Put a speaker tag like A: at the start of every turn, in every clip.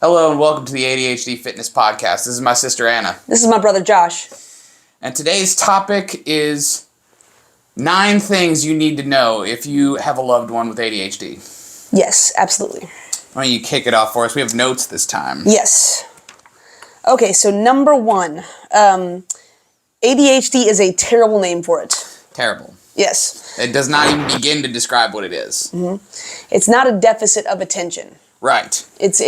A: Hello and welcome to the ADHD Fitness Podcast. This is my sister Anna.
B: This is my brother Josh.
A: And today's topic is 9 things you need to know if you have a loved one with ADHD.
B: Yes, absolutely.
A: Why don't you kick it off for us? We have notes this time.
B: Yes. Okay, so number 1. ADHD is a terrible name for it.
A: Terrible.
B: Yes.
A: It does not even begin to describe what it is.
B: Mm-hmm. It's not a deficit of attention.
A: Right.
B: It's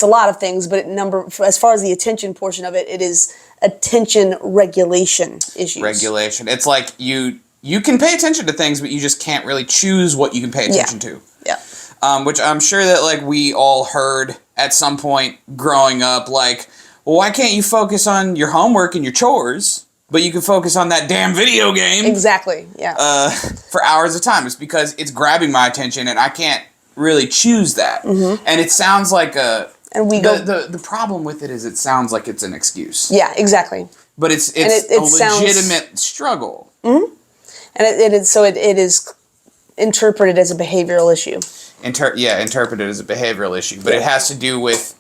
B: a lot of things, but as far as the attention portion of it, it is attention regulation issues.
A: Regulation. It's like you can pay attention to things, but you just can't really choose what you can pay attention to.
B: Yeah.
A: Which I'm sure that we all heard at some point growing up, well, why can't you focus on your homework and your chores, but you can focus on that damn video game?
B: Exactly. Yeah.
A: For hours at a time. It's because it's grabbing my attention and I can't really choose that. Mm-hmm. And it sounds like the problem with it is it sounds like it's an excuse.
B: Yeah, exactly.
A: But it's a legitimate struggle.
B: Mm-hmm. And it is interpreted as a behavioral issue.
A: Interpreted as a behavioral issue. But it has to do with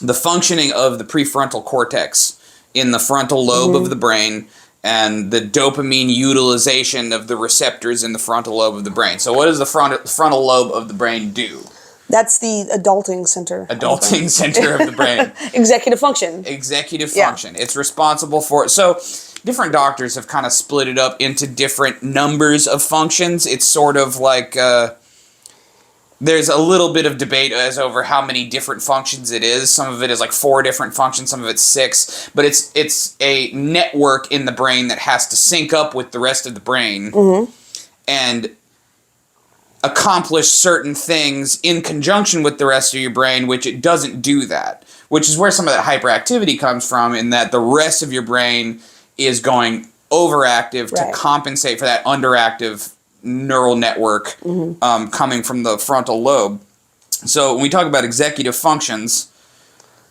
A: the functioning of the prefrontal cortex in the frontal lobe of the brain and the dopamine utilization of the receptors in the frontal lobe of the brain. So what does the frontal lobe of the brain do?
B: That's the adulting center.
A: Adulting center of the brain.
B: Executive function.
A: Executive function. It's responsible for... So different doctors have kind of split it up into different numbers of functions. It's sort of like... there's a little bit of debate as over how many different functions it is. Some of it is 4 different functions, some of it's 6. But it's a network in the brain that has to sync up with the rest of the brain and accomplish certain things in conjunction with the rest of your brain, which it doesn't do that. Which is where some of that hyperactivity comes from, in that the rest of your brain is going overactive to compensate for that underactive neural network coming from the frontal lobe. So when we talk about executive functions,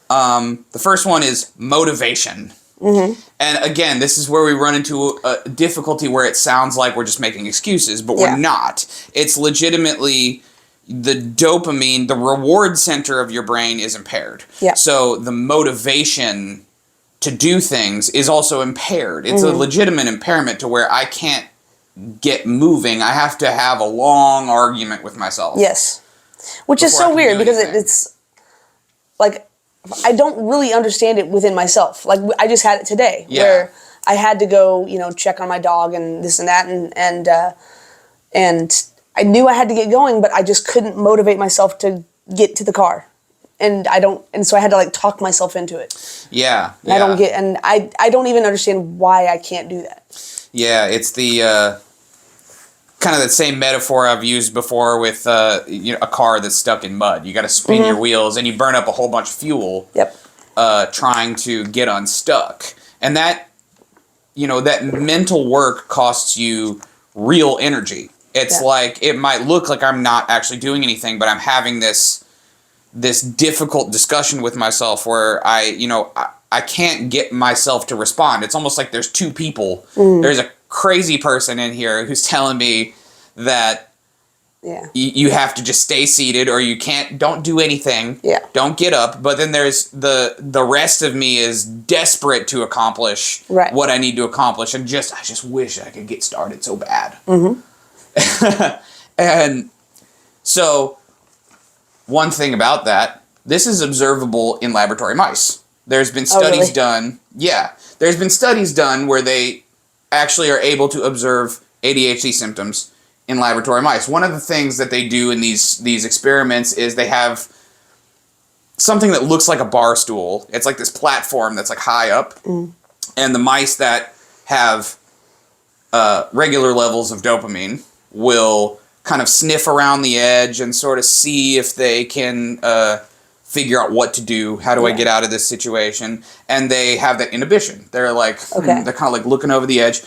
A: the first one is motivation. Mm-hmm. And again, this is where we run into a difficulty where it sounds like we're just making excuses, but we're not. It's legitimately the dopamine, the reward center of your brain is impaired. Yeah. So the motivation to do things is also impaired. It's a legitimate impairment to where I can't get moving. I have to have a long argument with myself.
B: Yes. Which is so weird because it's I don't really understand it within myself. I just had it today where I had to go, check on my dog and this and that and I knew I had to get going, but I just couldn't motivate myself to get to the car. And so I had to talk myself into it. Yeah. I don't even understand why I can't do that.
A: Yeah, it's the kind of the same metaphor I've used before with a car that's stuck in mud. You got to spin your wheels and you burn up a whole bunch of fuel. Yep. Trying to get unstuck, and that that mental work costs you real energy. It's it might look like I'm not actually doing anything, but I'm having this difficult discussion with myself where I can't get myself to respond. It's almost like there's 2 people. There's a crazy person in here who's telling me that you have to just stay seated or don't do anything. Yeah. Don't get up. But then there's the rest of me is desperate to accomplish what I need to accomplish. And I just wish I could get started so bad. Mm-hmm. And so one thing about that, this is observable in laboratory mice. There's been studies done. Yeah. There's been studies done where they actually are able to observe ADHD symptoms in laboratory mice. One of the things that they do in these experiments is they have something that looks like a bar stool. It's like this platform that's high up. And the mice that have regular levels of dopamine will kind of sniff around the edge and sort of see if they can figure out what to do. How do I get out of this situation? And they have that inhibition. They're they're kind of looking over the edge.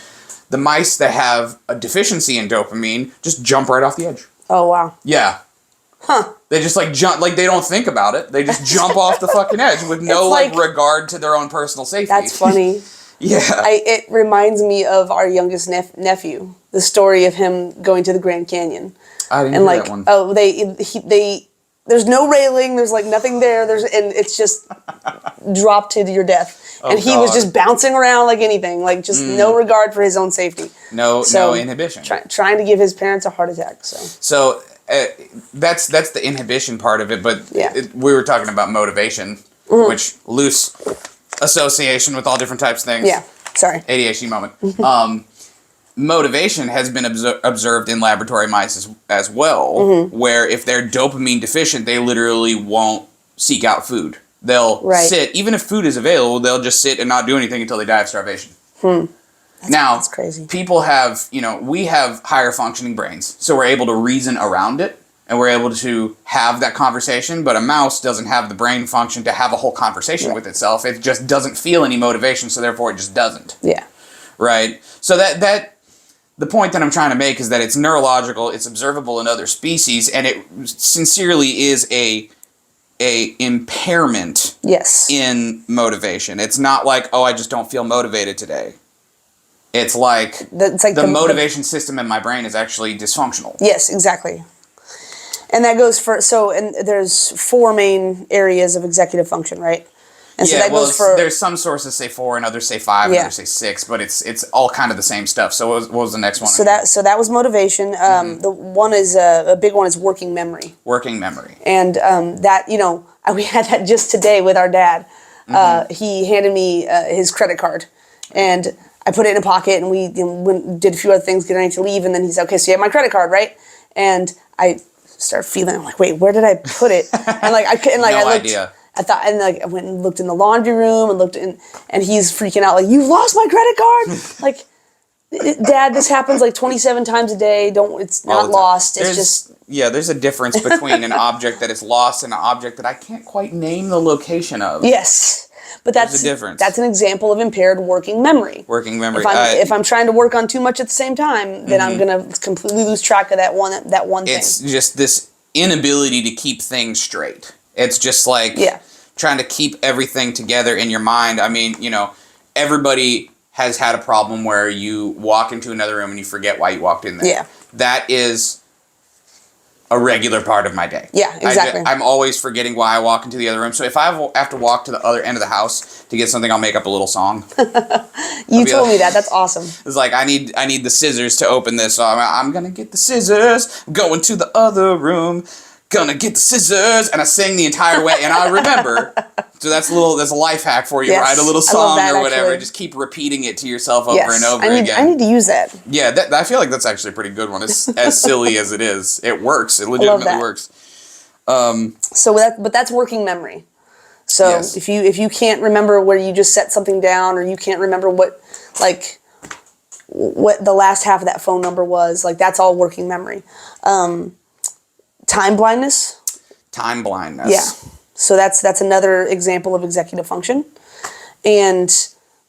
A: The mice that have a deficiency in dopamine just jump right off the edge. Oh, wow. Yeah. Huh. They just jump, they don't think about it. They just jump off the fucking edge with no regard to their own personal safety.
B: That's funny. Yeah. It reminds me of our youngest nephew, the story of him going to the Grand Canyon.
A: I didn't hear that one.
B: Oh, they there's no railing. There's like nothing there. And it's just drop to your death. And he was just bouncing around like anything, like just no regard for his own safety.
A: No inhibition.
B: Trying to give his parents a heart attack.
A: So that's the inhibition part of it. But we were talking about motivation, which loose association with all different types of things.
B: Yeah. Sorry.
A: ADHD moment. Motivation has been observed in laboratory mice as well, where if they're dopamine deficient, they literally won't seek out food. They'll sit, even if food is available, they'll just sit and not do anything until they die of starvation. That's
B: crazy.
A: People have, we have higher functioning brains, so we're able to reason around it, and we're able to have that conversation, but a mouse doesn't have the brain function to have a whole conversation with itself. It just doesn't feel any motivation, so therefore it just doesn't.
B: Yeah.
A: Right? So the point that I'm trying to make is that it's neurological, it's observable in other species, and it sincerely is a impairment in motivation. It's not like, I just don't feel motivated today. It's like the motivation system in my brain is actually dysfunctional.
B: Yes, exactly. And that goes and there's 4 main areas of executive function, right? And so that goes
A: there's some sources say 4 and others say 5 and others say 6, but it's all kind of the same stuff. So what was the next one?
B: So that was motivation. The one is a big one is working memory.
A: Working memory.
B: And that we had that just today with our dad. He handed me his credit card, and I put it in a pocket, and we did a few other things, getting ready to leave, and then he said, "Okay, so you have my credit card, right?" And I started feeling, I'm like, wait, where did I put it? And like I couldn't, like,
A: no
B: I looked.
A: Idea.
B: I thought, and like I went and looked in the laundry room and looked in, and he's freaking out like, "You lost my credit card!" Like, Dad, this happens like 27 times a day. It's not lost. It's just
A: there's a difference between an object that is lost and an object that I can't quite name the location of.
B: Yes, but that's a difference. That's an example of impaired working memory.
A: Working memory.
B: If I'm trying to work on too much at the same time, then I'm gonna completely lose track of that one thing.
A: It's just this inability to keep things straight. It's just like trying to keep everything together in your mind. I mean, everybody has had a problem where you walk into another room and you forget why you walked in there. Yeah. That is a regular part of my day.
B: Yeah, exactly.
A: I'm always forgetting why I walk into the other room. So if I have to walk to the other end of the house to get something, I'll make up a little song.
B: You told me that. That's awesome.
A: It's like, I need the scissors to open this. So I'm going to get the scissors. I'm going to the other room. Gonna get the scissors, and I sing the entire way, and I remember. So that's a life hack for you. Write a little song or whatever. Actually. Just keep repeating it to yourself over and over again.
B: I need to use that.
A: Yeah, I feel like that's actually a pretty good one. It's as silly as it is. It works. It legitimately works.
B: But that's working memory. So if you can't remember where you just set something down, or you can't remember what the last half of that phone number was, like, that's all working memory. Time blindness.
A: Time blindness.
B: Yeah. So that's another example of executive function. And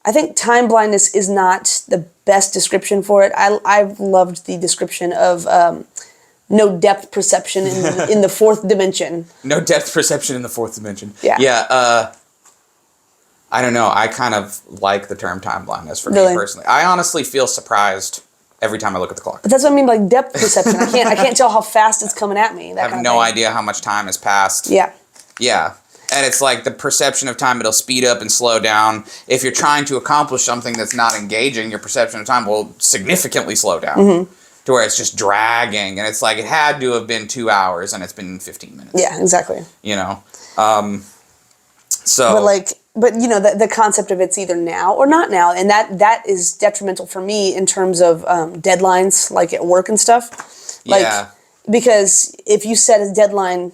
B: I think time blindness is not the best description for it. I've loved the description of no depth perception in the 4th dimension.
A: No depth perception in the 4th dimension.
B: Yeah.
A: Yeah. I don't know. I kind of like the term time blindness for me personally. I honestly feel surprised every time I look at the clock.
B: But that's what I mean, like depth perception. I can't tell how fast it's coming at me.
A: I have no idea how much time has passed.
B: Yeah.
A: Yeah. And it's like the perception of time, it'll speed up and slow down. If you're trying to accomplish something that's not engaging, your perception of time will significantly slow down to where it's just dragging. And it's like, it had to have been 2 hours and it's been 15 minutes.
B: Yeah, exactly. But the concept of it's either now or not now, and that is detrimental for me in terms of deadlines, like at work and stuff. Because if you set a deadline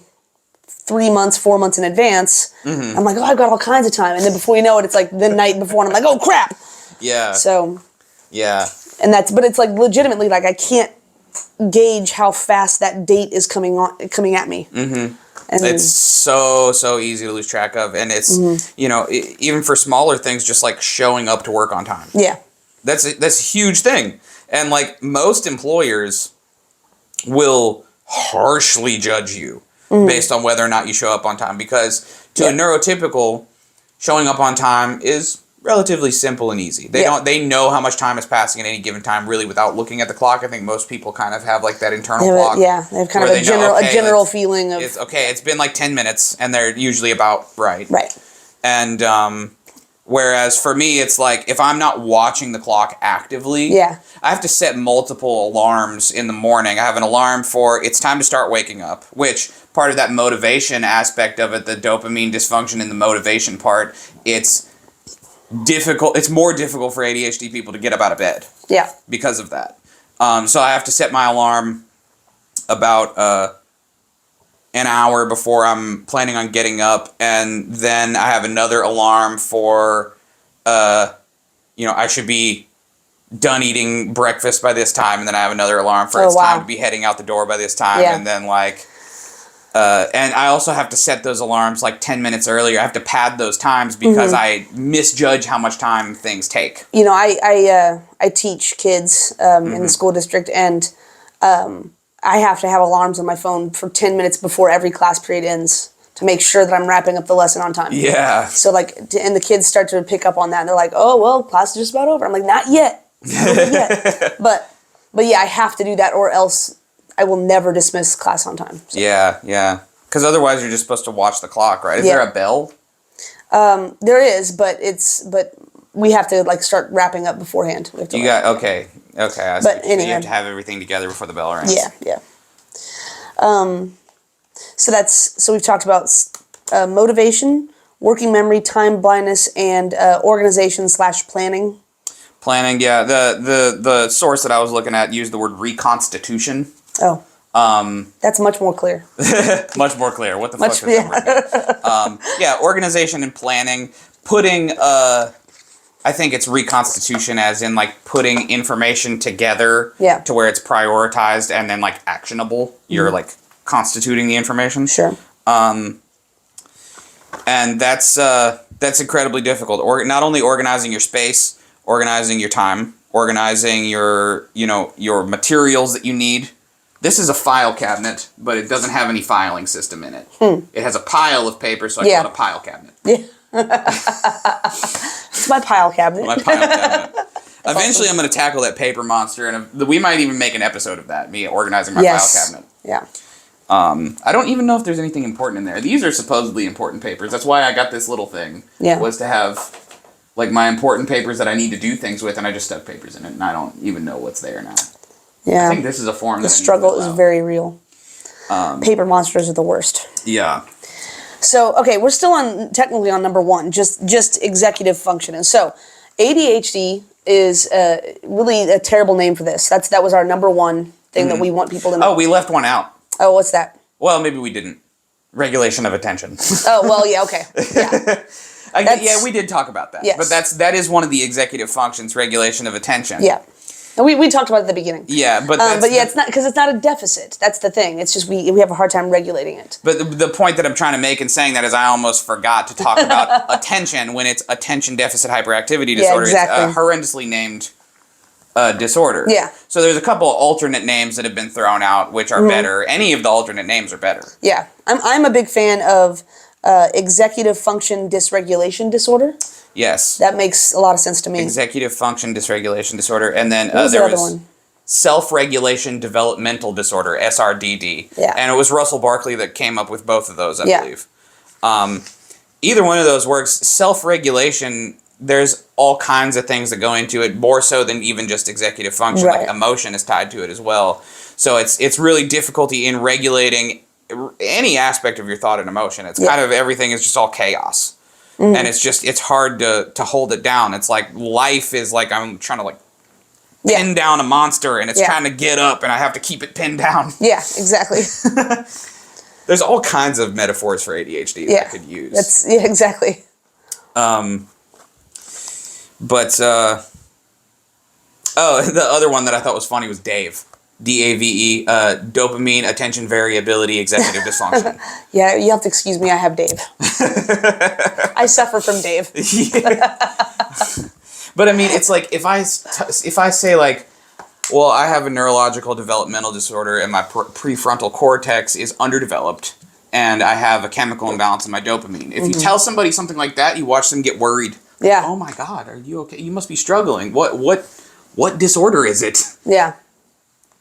B: 3 months, 4 months in advance, I'm like, I've got all kinds of time, and then before you know it, it's like the night before, and I'm like, oh crap.
A: Yeah.
B: So.
A: Yeah.
B: But it's like legitimately, like, I can't gauge how fast that date is coming at me.
A: And it's so easy to lose track of, and it's even for smaller things, just like showing up to work on time.
B: Yeah,
A: that's a huge thing, and like most employers will harshly judge you based on whether or not you show up on time, because to a neurotypical, showing up on time is relatively simple and easy. They know how much time is passing at any given time really without looking at the clock. I think most people kind of have like that internal clock.
B: Yeah, they have kind of a general feeling of
A: it's been like 10 minutes and they're usually about right.
B: Right.
A: And whereas for me it's like if I'm not watching the clock actively, I have to set multiple alarms in the morning. I have an alarm for it's time to start waking up, which part of that motivation aspect of it, the dopamine dysfunction in the motivation part, it's more difficult for ADHD people to get up out of bed.
B: Yeah.
A: Because of that. So I have to set my alarm about an hour before I'm planning on getting up, and then I have another alarm for, I should be done eating breakfast by this time, and then I have another alarm for time to be heading out the door by this time, and then and I also have to set those alarms like 10 minutes earlier. I have to pad those times because I misjudge how much time things take.
B: I teach kids in the school district, and I have to have alarms on my phone for 10 minutes before every class period ends to make sure that I'm wrapping up the lesson on time.
A: Yeah.
B: So and the kids start to pick up on that, and they're like, "Oh, well, class is just about over." I'm like, "Not yet." But yeah, I have to do that, or else I will never dismiss class on time. So.
A: Yeah. Because otherwise you're just supposed to watch the clock, right? Is there a bell?
B: There is, but we have to start wrapping up beforehand.
A: Okay. I see.
B: But anyway,
A: so you have to have everything together before the bell rings.
B: Yeah. So we've talked about motivation, working memory, time blindness, and organization/planning.
A: Planning, yeah. The source that I was looking at used the word reconstitution.
B: Oh. That's much more clear.
A: Much more clear. What the fuck is that? Organization and planning. Putting, I think it's reconstitution as in putting information together to where it's prioritized and then actionable. You're constituting the information.
B: Sure.
A: And that's incredibly difficult. Not only organizing your space, organizing your time, organizing your materials that you need. This is a file cabinet, but it doesn't have any filing system in it. It has a pile of paper, so I call it a pile cabinet.
B: Yeah. It's my pile cabinet.
A: Eventually, I'm going to tackle that paper monster, and we might even make an episode of that, me organizing my file cabinet.
B: Yeah.
A: I don't even know if there's anything important in there. These are supposedly important papers. That's why I got this little thing.
B: Yeah.
A: Was to have my important papers that I need to do things with, and I just stuck papers in it, and I don't even know what's there now.
B: Yeah.
A: I think this is a form that
B: the struggle is very real. Paper monsters are the worst.
A: Yeah.
B: So, okay, we're still technically on number one, just executive functioning. So, ADHD is really a terrible name for this. That was our number one thing that we want people to know.
A: Oh, we left one out.
B: Oh, what's that?
A: Well, maybe we didn't. Regulation of attention.
B: Oh, well, yeah, okay. Yeah.
A: We did talk about that.
B: Yes.
A: But that is one of the executive functions, regulation of attention.
B: Yeah. And we talked about it at the beginning.
A: Yeah, but
B: it's not because it's not a deficit. That's the thing. It's just we have a hard time regulating it.
A: But the point that I'm trying to make in saying that is I almost forgot to talk about attention when it's attention deficit hyperactivity disorder.
B: Yeah, exactly.
A: It's a horrendously named disorder.
B: Yeah.
A: So there's a couple of alternate names that have been thrown out which are better. Any of the alternate names are better.
B: Yeah, I'm a big fan of executive function dysregulation disorder.
A: Yes.
B: That makes a lot of sense to me.
A: Executive function dysregulation disorder. And then
B: there was
A: self-regulation developmental disorder, SRDD.
B: Yeah.
A: And it was Russell Barkley that came up with both of those, I believe. Either one of those works. Self-regulation, there's all kinds of things that go into it, more so than even just executive function.
B: Right.
A: Emotion is tied to it as well. So it's really difficulty in regulating any aspect of your thought and emotion. It's kind of everything is just all chaos. And it's hard to hold it down. It's like life is like I'm trying to pin down a monster and it's trying to get up and I have to keep it pinned down.
B: Yeah, exactly.
A: There's all kinds of metaphors for ADHD that I could use.
B: Exactly.
A: The other one that I thought was funny was Dave. DAVE, dopamine, attention variability, executive dysfunction.
B: Yeah, you have to excuse me, I have Dave. I suffer from Dave.
A: But I mean, it's like, if I say well, I have a neurological developmental disorder and my prefrontal cortex is underdeveloped and I have a chemical imbalance in my dopamine. If you tell somebody something like that, you watch them get worried
B: Yeah.
A: Oh my God, are you okay? You must be struggling. What disorder is it?
B: Yeah.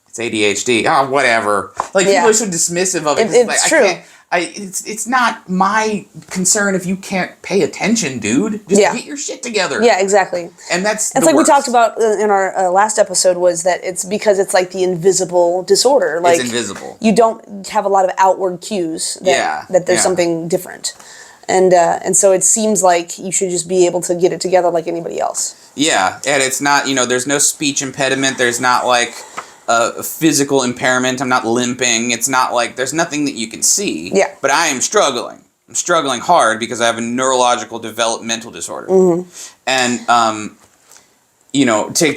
A: It's ADHD. Oh, whatever. Like, people are so dismissive of it.
B: It's
A: like,
B: true.
A: It's not my concern if you can't pay attention, dude. Just get your shit together.
B: Yeah, exactly.
A: And that's
B: it's like worst. We talked about in our last episode, was that it's because it's like the invisible disorder. Like,
A: it's invisible.
B: You don't have a lot of outward cues that there's something different. And so it seems like you should just be able to get it together like anybody else.
A: Yeah, and it's not, there's no speech impediment. There's not like a physical impairment. I'm not limping. It's not like there's nothing that you can see.
B: Yeah.
A: But I am struggling. I'm struggling hard because I have a neurological developmental disorder. And, to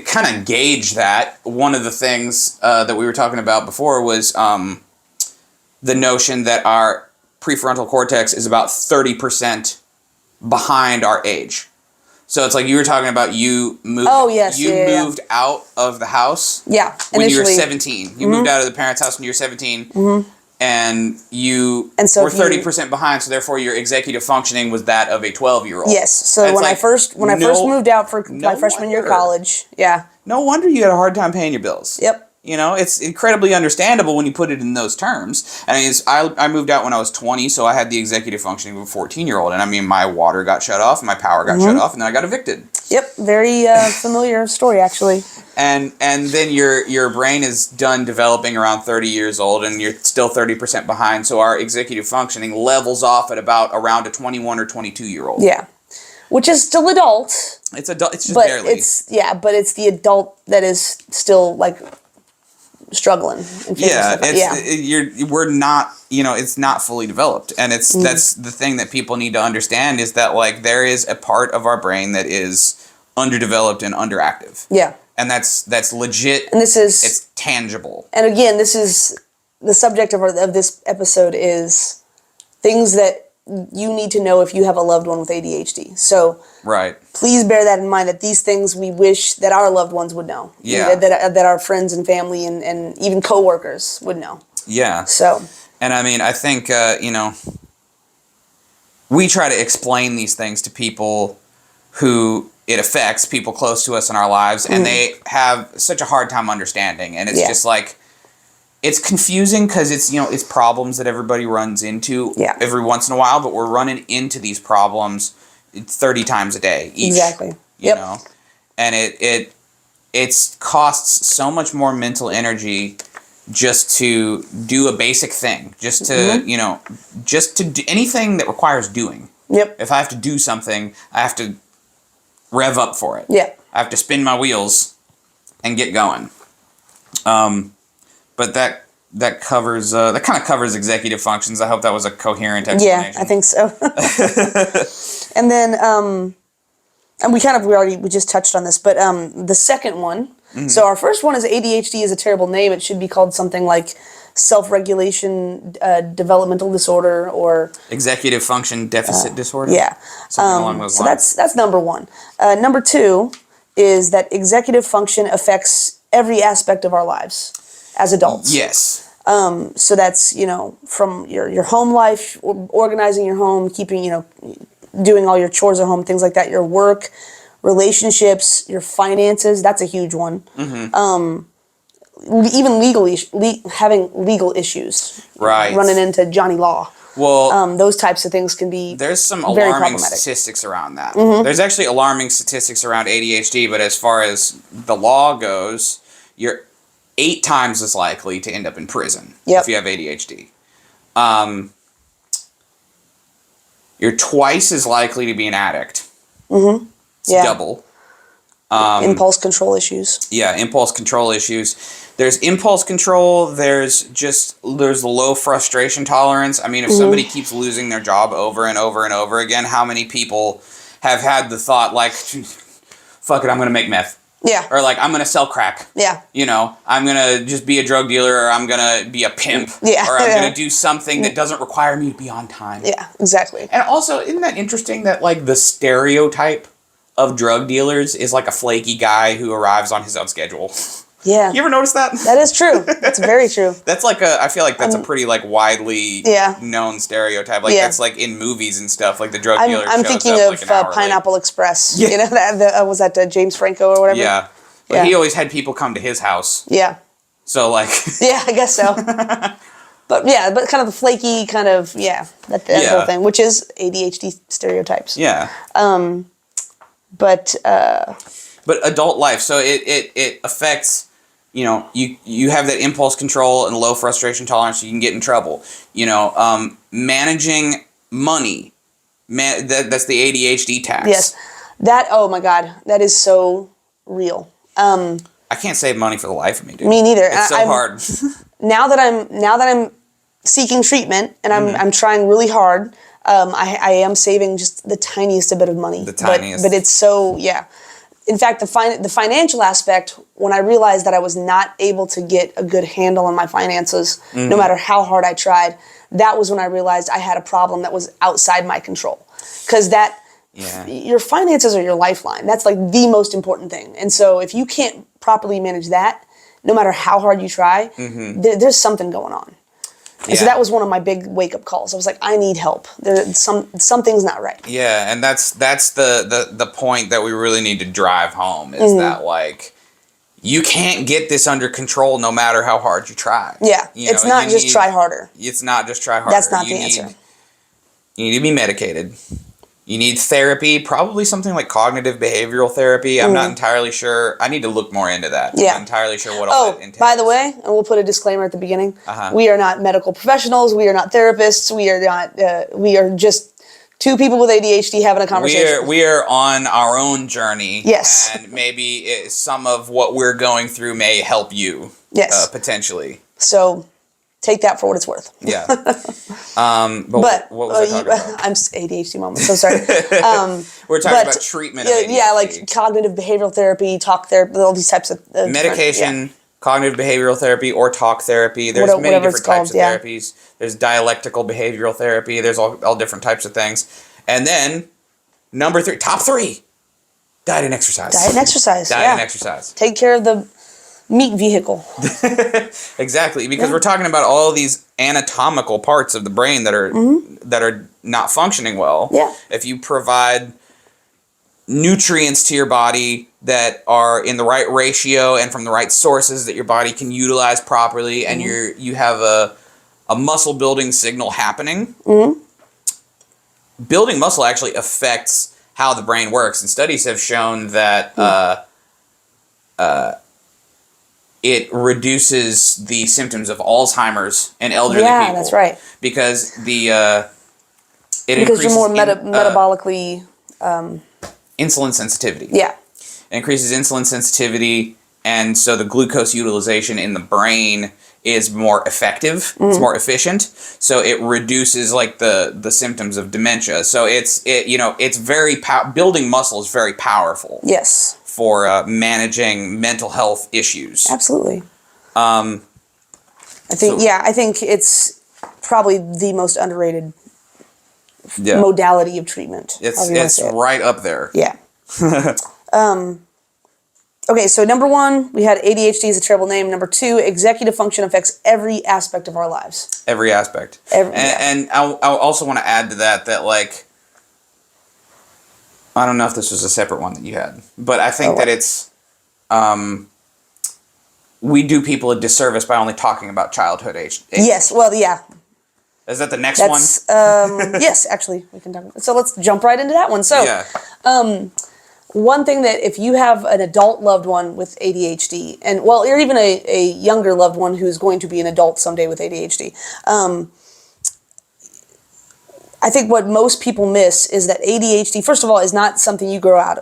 A: kind of gauge that, one of the things that we were talking about before was the notion that our prefrontal cortex is about 30% behind our age. So it's like you were talking about you moved.
B: Oh, yes.
A: You moved out of the house.
B: Yeah.
A: When you were 17. You moved out of the parents' house when you were 17. And you were 30% behind, so therefore your executive functioning was that of a 12-year-old.
B: Yes. So when I first moved out for my freshman year of college,
A: no wonder you had a hard time paying your bills.
B: Yep.
A: It's incredibly understandable when you put it in those terms. I mean, I moved out when I was 20, so I had the executive functioning of a 14-year-old. And I mean, my water got shut off, and my power got shut off, and then I got evicted.
B: Yep, very familiar story, actually.
A: And then your brain is done developing around 30 years old, and you're still 30% behind. So our executive functioning levels off at about around a 21 or 22-year-old.
B: Yeah, which is still adult.
A: It's adult. It's just barely.
B: But it's the adult that is still like struggling.
A: We're not. It's not fully developed, and that's the thing that people need to understand is that like there is a part of our brain that is underdeveloped and underactive.
B: Yeah.
A: And that's legit.
B: And it's
A: tangible.
B: And again, this is the subject of this episode is things that you need to know if you have a loved one with ADHD. So please bear that in mind, that these things we wish that our loved ones would know.
A: Yeah.
B: That our friends and family and even coworkers would know.
A: Yeah.
B: So.
A: And I mean, I think, we try to explain these things to people who it affects, people close to us in our lives, and they have such a hard time understanding. And it's just like, it's confusing because it's problems that everybody runs into every once in a while, but we're running into these problems 30 times a day each.
B: Exactly.
A: You know? And it costs so much more mental energy just to do a basic thing, just to, just to do anything that requires doing.
B: Yep.
A: If I have to do something, I have to rev up for it.
B: Yeah.
A: I have to spin my wheels and get going. But that covers that kind of covers executive functions. I hope that was a coherent explanation.
B: Yeah, I think so. And then and we just touched on this, but the second one. So our first one is ADHD is a terrible name. It should be called something like self-regulation developmental disorder or
A: executive function deficit disorder.
B: Yeah,
A: something along those lines.
B: So that's number one. Number two is that executive function affects every aspect of our lives as adults.
A: Yes.
B: So that's from your home life, organizing your home, keeping doing all your chores at home, things like that. Your work, relationships, your finances. That's a huge one. Even having legal issues,
A: right?
B: Running into Johnny Law.
A: Well,
B: those types of things can be
A: there's some alarming statistics around that. There's actually alarming statistics around ADHD, but as far as the law goes, you're 8 times as likely to end up in prison if you have ADHD. You're twice as likely to be an addict. It's double.
B: Impulse control issues.
A: Yeah, impulse control issues. There's impulse control. There's low frustration tolerance. I mean, if somebody keeps losing their job over and over and over again, how many people have had the thought like, fuck it, I'm going to make meth.
B: Yeah.
A: Or like, I'm going to sell crack.
B: Yeah.
A: I'm going to just be a drug dealer, or I'm going to be a pimp.
B: Yeah.
A: Or I'm going to do something that doesn't require me to be on time.
B: Yeah, exactly.
A: And also, isn't that interesting that like the stereotype of drug dealers is like a flaky guy who arrives on his own schedule?
B: Yeah.
A: You ever notice that?
B: That is true. That's very true.
A: That's like I feel like that's a pretty like widely known stereotype. Like that's like in movies and stuff. Like the drug dealer.
B: I'm thinking of Pineapple Express. Yeah. You know, was that James Franco or whatever?
A: Yeah. But he always had people come to his house.
B: Yeah.
A: So like.
B: Yeah, I guess so. But kind of the flaky kind of that whole thing, which is ADHD stereotypes.
A: Yeah.
B: But
A: adult life, so it affects, you know, you have that impulse control and low frustration tolerance, so you can get in trouble. You know, managing money, that's the ADHD tax.
B: Yes, oh my God, that is so real.
A: I can't save money for the life of me, dude.
B: Me neither.
A: It's so hard.
B: now that I'm seeking treatment and I'm trying really hard. I am saving just the tiniest bit of money. The tiniest. But it's so, In fact, the financial aspect, when I realized that I was not able to get a good handle on my finances, no matter how hard I tried, that was when I realized I had a problem that was outside my control. Because your finances are your lifeline. That's like the most important thing. And so if you can't properly manage that, no matter how hard you try, there's something going on. And so that was one of my big wake-up calls. I was like, I need help. There's something's not right.
A: Yeah, and that's the point that we really need to drive home is that, like, you can't get this under control no matter how hard you try.
B: Yeah, it's not just try harder.
A: It's not just try harder.
B: That's not the answer.
A: You need to be medicated. You need therapy, probably something like cognitive behavioral therapy. I'm not entirely sure. I need to look more into that. Yeah. I'm not entirely sure what all that entails.
B: By the way, and we'll put a disclaimer at the beginning, we are not medical professionals. We are not therapists. We are not. We are just two people with ADHD having a conversation.
A: We are on our own journey.
B: Yes.
A: And maybe some of what we're going through may help you.
B: Yes.
A: Potentially.
B: So take that for what it's worth.
A: Yeah. But what was I talking about?
B: I'm ADHD mom. I'm so sorry.
A: We're talking about treatment of ADHD.
B: Yeah, like cognitive behavioral therapy, talk therapy, all these types of
A: medication, cognitive behavioral therapy, or talk therapy. There's many different types of therapies. There's dialectical behavioral therapy. There's all different types of things. And then number 3, top 3, diet and exercise.
B: Diet and exercise.
A: Diet and exercise.
B: Take care of the meat vehicle.
A: Exactly, because we're talking about all these anatomical parts of the brain that are not functioning well.
B: Yeah.
A: If you provide nutrients to your body that are in the right ratio and from the right sources that your body can utilize properly, and you have a muscle building signal happening. Building muscle actually affects how the brain works, and studies have shown that it reduces the symptoms of Alzheimer's in elderly people.
B: Yeah, that's right.
A: Because
B: because you're more metabolically
A: insulin sensitivity.
B: Yeah.
A: It increases insulin sensitivity, and so the glucose utilization in the brain is more effective. It's more efficient. So it reduces like the symptoms of dementia. So it's very building muscle is very powerful.
B: Yes.
A: For managing mental health issues.
B: Absolutely. I think it's probably the most underrated modality of treatment.
A: It's right up there.
B: Yeah. Okay, so number 1, we had ADHD is a terrible name. Number 2, executive function affects every aspect of our lives.
A: Every aspect. And I'll also want to add to that like, I don't know if this was a separate one that you had, but I think that it's, we do people a disservice by only talking about childhood age.
B: Yes, well, yeah.
A: Is that the next one?
B: Yes, actually, we can talk about it. So let's jump right into that one. So, one thing that if you have an adult loved one with ADHD, or even a younger loved one who's going to be an adult someday with ADHD, I think what most people miss is that ADHD, first of all, is not something you grow out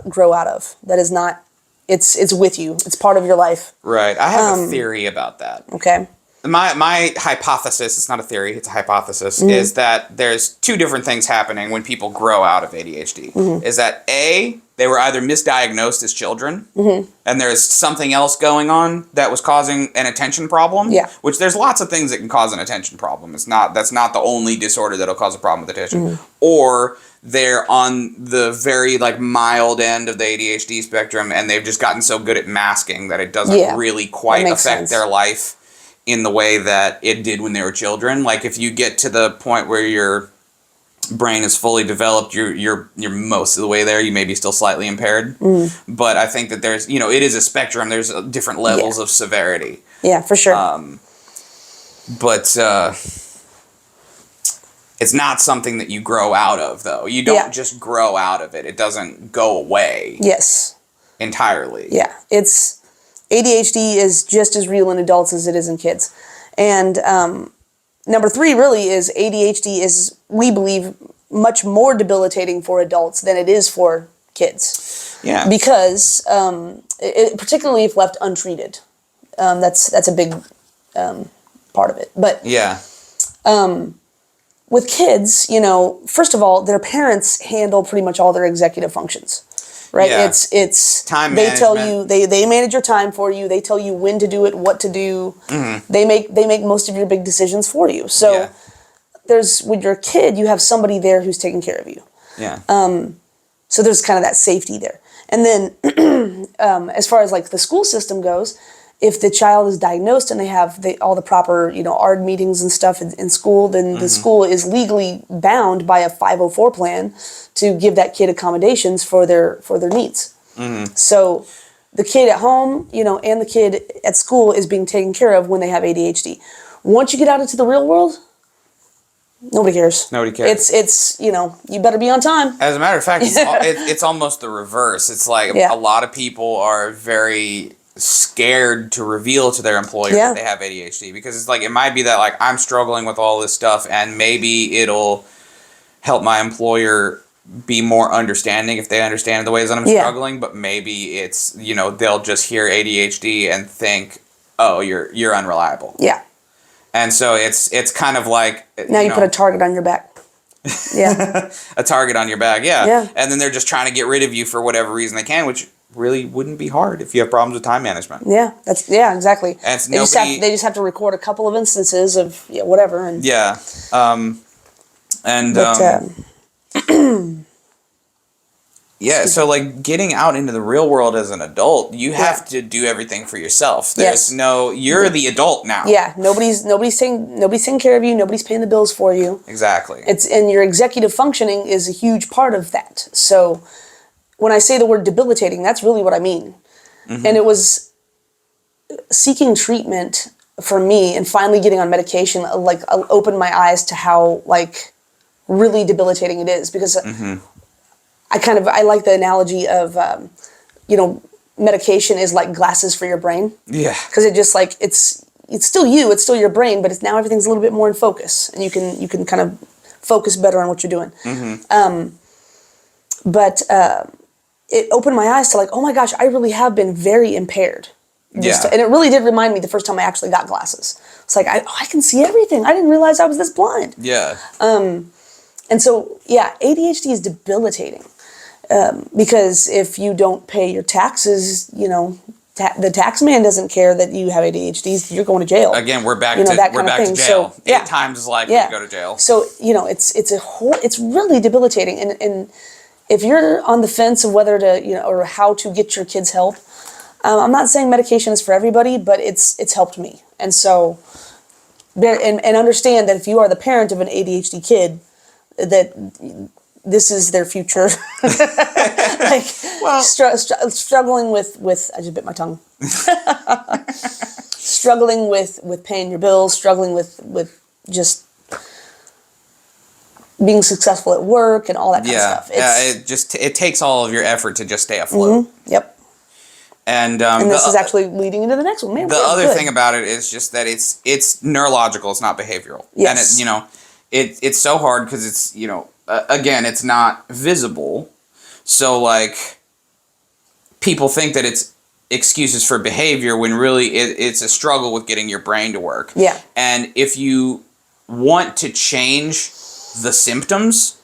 B: of. That is not. It's with you. It's part of your life.
A: Right. I have a theory about that.
B: Okay.
A: my hypothesis, it's not a theory, it's a hypothesis, is that there's two different things happening when people grow out of ADHD. Is that A, they were either misdiagnosed as children, and there's something else going on that was causing an attention problem.
B: Yeah.
A: Which there's lots of things that can cause an attention problem. That's not the only disorder that'll cause a problem with attention. Or they're on the very like mild end of the ADHD spectrum, and they've just gotten so good at masking that it doesn't really quite affect their life in the way that it did when they were children. Like if you get to the point where your brain is fully developed, you're most of the way there. You may be still slightly impaired, but I think that there's it is a spectrum. There's different levels of severity.
B: Yeah, for sure.
A: But it's not something that you grow out of, though. You don't just grow out of it. It doesn't go away.
B: Yes.
A: Entirely.
B: Yeah, ADHD is just as real in adults as it is in kids. And number 3 really is ADHD is, we believe, much more debilitating for adults than it is for kids.
A: Yeah.
B: Because, particularly if left untreated, that's a big part of it. But yeah. With kids, first of all, their parents handle pretty much all their executive functions. Right? Yeah. It's
A: time
B: management.
A: Tell
B: you they manage your time for you. They tell you when to do it, what to do. They make most of your big decisions for you. So there's, when you're a kid, you have somebody there who's taking care of you.
A: Yeah.
B: So there's kind of that safety there. And then as far as like the school system goes, if the child is diagnosed and they have all the proper, ARD meetings and stuff in school, then the school is legally bound by a 504 plan to give that kid accommodations for their needs. So the kid at home, and the kid at school is being taken care of when they have ADHD. Once you get out into the real world, nobody cares.
A: Nobody cares.
B: It's you better be on time.
A: As a matter of fact, it's almost the reverse. It's like a lot of people are very scared to reveal to their employer that they have ADHD, because it's like, it might be that like I'm struggling with all this stuff, and maybe it'll help my employer be more understanding if they understand the ways that I'm struggling, but maybe it's, they'll just hear ADHD and think, oh, you're unreliable.
B: Yeah.
A: And so it's kind of like,
B: now you put a target on your back. Yeah.
A: A target on your back. Yeah. And then they're just trying to get rid of you for whatever reason they can, which really wouldn't be hard if you have problems with time management. Yeah,
B: exactly. And they just have to record a couple of instances of whatever. And
A: so like getting out into the real world as an adult, you have to do everything for yourself. There's you're the adult now.
B: Yeah, nobody's taking care of you. Nobody's paying the bills for you.
A: Exactly.
B: And your executive functioning is a huge part of that. So when I say the word debilitating, that's really what I mean. And it was seeking treatment for me and finally getting on medication, like, opened my eyes to how, like, really debilitating it is. Because I like the analogy of, medication is like glasses for your brain. Yeah. Because it just, like, it's still you, it's still your brain, but now everything's a little bit more in focus. And you can kind of focus better on what you're doing. It opened my eyes to, like, oh my gosh, I really have been very impaired. And it really did remind me the first time I actually got glasses. It's like, I can see everything. I didn't realize I was this blind. Yeah. And so, ADHD is debilitating. Because if you don't pay your taxes, the tax man doesn't care that you have ADHD. You're going to jail.
A: Again, we're back to jail. So, 8 times as likely to go to jail.
B: So, it's really debilitating. And if you're on the fence of whether to, or how to get your kids help, I'm not saying medication is for everybody, but it's helped me. And so, and understand that if you are the parent of an ADHD kid, that this is their future. Like, struggling with, I just bit my tongue. Struggling with paying your bills, struggling with just being successful at work and all that kind of stuff.
A: It takes all of your effort to just stay afloat.
B: Yep.
A: And
B: this is actually leading into the next one. Man,
A: the other thing about it is just that it's neurological. It's not behavioral. Yes. And it's so hard because it's again, it's not visible. So like people think that it's excuses for behavior when really it's a struggle with getting your brain to work.
B: Yeah.
A: And if you want to change the symptoms,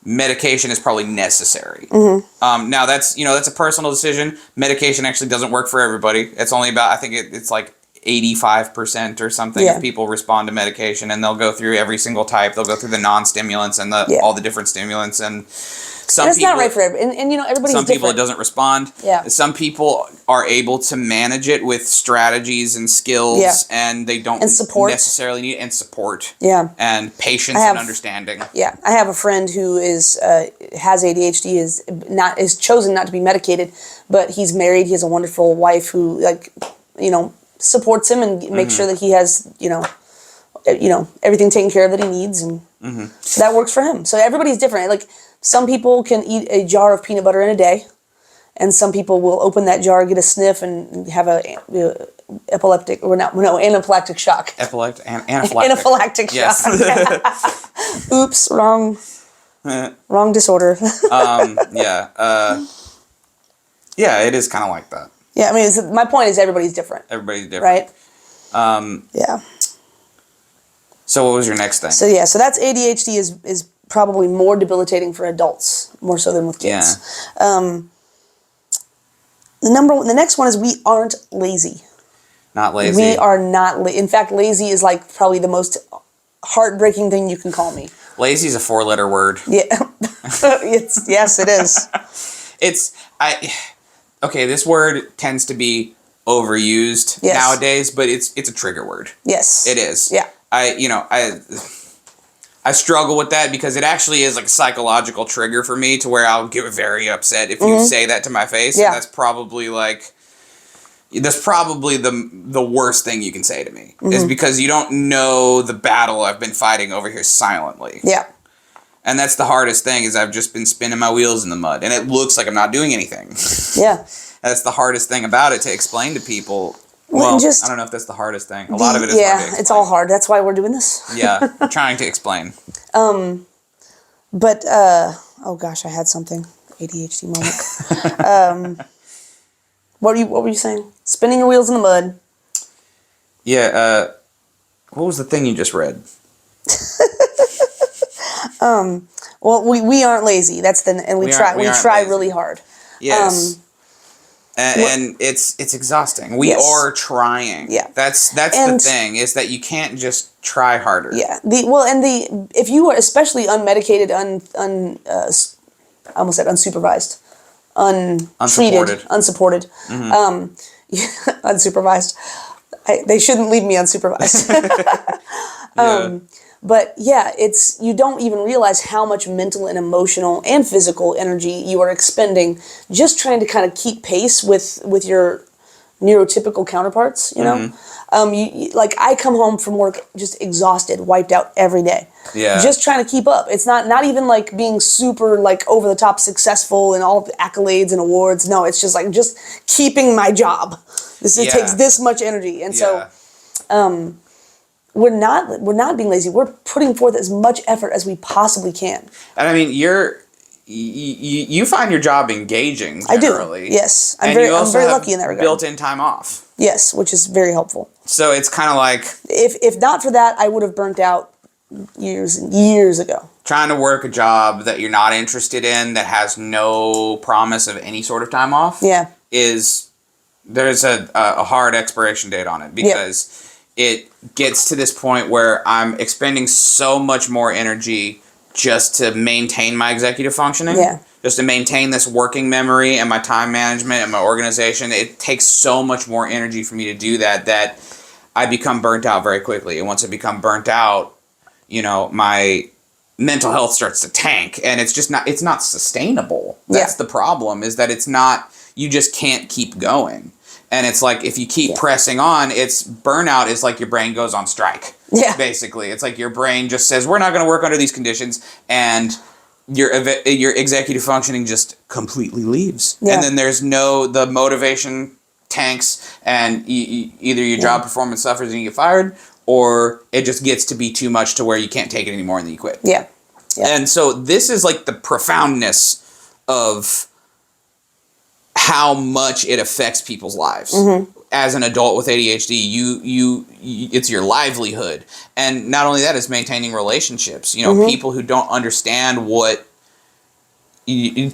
A: medication is probably necessary. Now that's a personal decision. Medication actually doesn't work for everybody. It's only about, I think it's like 85% or something of people respond to medication, and they'll go through every single type. They'll go through the non-stimulants and all the different stimulants, and
B: it's not right for everybody. And everybody's
A: some people
B: different.
A: It doesn't respond.
B: Yeah.
A: Some people are able to manage it with strategies and skills, and they don't necessarily need support.
B: Yeah.
A: And patience and understanding.
B: Yeah. I have a friend who has ADHD, is chosen not to be medicated, but he's married. He has a wonderful wife who supports him and makes sure that he has everything taken care of that he needs, and that works for him. So everybody's different. Like, some people can eat a jar of peanut butter in a day, and some people will open that jar, get a sniff, and have anaphylactic shock. Anaphylactic
A: yes.
B: shock. Oops, wrong disorder.
A: Yeah, it is kind of like that.
B: Yeah, I mean, my point is everybody's different.
A: Everybody's different.
B: Right?
A: Yeah. So what was your next thing?
B: So that's ADHD is probably more debilitating for adults, more so than with kids. Yeah. The next one is we aren't lazy.
A: Not lazy.
B: We are not in fact, lazy is like probably the most heartbreaking thing you can call me.
A: Lazy is a 4-letter word.
B: Yeah. Yes, it is.
A: Okay, this word tends to be overused nowadays, but it's a trigger word.
B: Yes.
A: It is.
B: Yeah.
A: I struggle with that because it actually is like a psychological trigger for me to where I'll get very upset if you say that to my face. Yeah. And that's probably the worst thing you can say to me is because you don't know the battle I've been fighting over here silently.
B: Yeah. And
A: that's the hardest thing is I've just been spinning my wheels in the mud and it looks like I'm not doing anything.
B: Yeah.
A: That's the hardest thing about it to explain to people. Well, I don't know if that's the hardest thing. A lot of it is hard to explain.
B: It's all hard. That's why we're doing this.
A: Yeah, trying to explain.
B: But oh gosh, I had something. ADHD moment. What were you saying? Spinning your wheels in the mud.
A: Yeah. What was the thing you just read?
B: Well, we aren't lazy. We try really hard.
A: Yes. And it's exhausting. We are trying. Yeah. That's the thing, is that you can't just try harder.
B: Yeah. If you are especially unmedicated, I almost said unsupervised, untreated, unsupported, unsupervised. They shouldn't leave me unsupervised. But you don't even realize how much mental and emotional and physical energy you are expending just trying to kind of keep pace with your neurotypical counterparts, you know? Like, I come home from work just exhausted, wiped out every day. Yeah. Just trying to keep up. It's not even like being super like over the top successful and all the accolades and awards. No, it's just like just keeping my job. It takes this much energy. And so we're not being lazy. We're putting forth as much effort as we possibly can.
A: And I mean, you find your job engaging generally.
B: I do. Yes. I'm very lucky in that regard.
A: Built-in time off.
B: Yes, which is very helpful.
A: So it's kind of like,
B: if not for that, I would have burnt out years and years ago.
A: Trying to work a job that you're not interested in, that has no promise of any sort of time off. Yeah. There's a hard expiration date on it, because it gets to this point where I'm expending so much more energy just to maintain my executive functioning. Yeah. Just to maintain this working memory and my time management and my organization. It takes so much more energy for me to do that I become burnt out very quickly. And once I become burnt out, my mental health starts to tank, and it's not sustainable. That's the problem, is that you just can't keep going. And it's like, if you keep pressing on, burnout is like your brain goes on strike. Yeah. Basically. It's like your brain just says, we're not going to work under these conditions. And your executive functioning just completely leaves. Yeah. And then the motivation tanks, and either your job performance suffers and you get fired, or it just gets to be too much to where you can't take it anymore and then you quit. Yeah. And so this is like the profoundness of how much it affects people's lives. As an adult with ADHD, you it's your livelihood. And not only that, it's maintaining relationships. You know, people who don't understand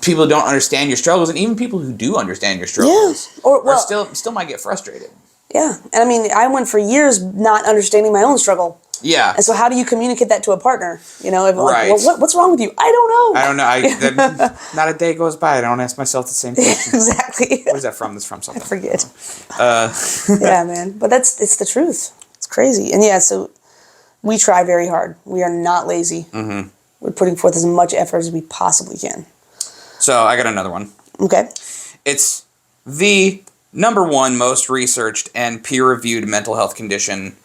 A: people don't understand your struggles, and even people who do understand your struggles or still might get frustrated.
B: Yeah. And I mean, I went for years not understanding my own struggle.
A: Yeah.
B: And so how do you communicate that to a partner? You know, like, well, what's wrong with you? I don't
A: know. Not a day goes by I don't ask myself the same question.
B: Exactly.
A: What is that from? That's from something.
B: I forget. Yeah, man. But it's the truth. It's crazy. And yeah, so we try very hard. We are not lazy. We're putting forth as much effort as we possibly can.
A: So I got another one.
B: Okay.
A: It's the #1 most researched and peer-reviewed mental health condition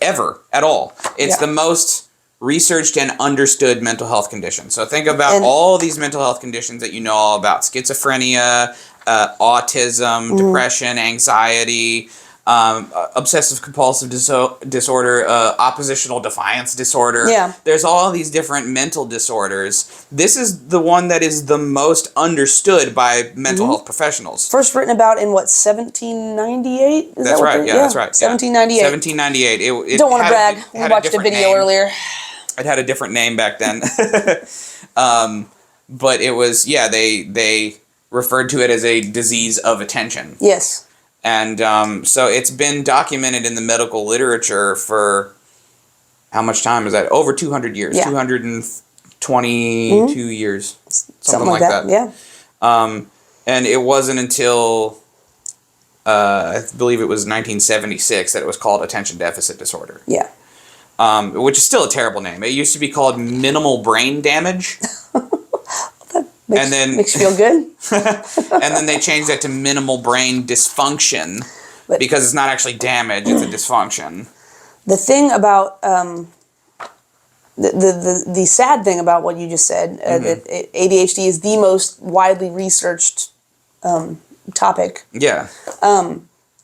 A: ever at all. It's the most researched and understood mental health condition. So think about all these mental health conditions that you know all about: schizophrenia, autism, depression, anxiety, obsessive compulsive disorder, oppositional defiance disorder.
B: Yeah.
A: There's all these different mental disorders. This is the one that is the most understood by mental health professionals.
B: First written about in what, 1798?
A: That's right. Yeah, that's right.
B: 1798.
A: 1798. It
B: don't want to brag. We watched a video earlier.
A: It had a different name back then. But it was, they referred to it as a disease of attention.
B: Yes.
A: And so it's been documented in the medical literature for, how much time is that? Over 200 years. Yeah. 222 years. Something like that.
B: Yeah.
A: And it wasn't until, I believe it was 1976 that it was called attention deficit disorder.
B: Yeah.
A: Which is still a terrible name. It used to be called minimal brain damage.
B: Makes you feel good.
A: And then they changed that to minimal brain dysfunction, because it's not actually damage, it's a dysfunction.
B: The thing about the sad thing about what you just said, that ADHD is the most widely researched topic.
A: Yeah.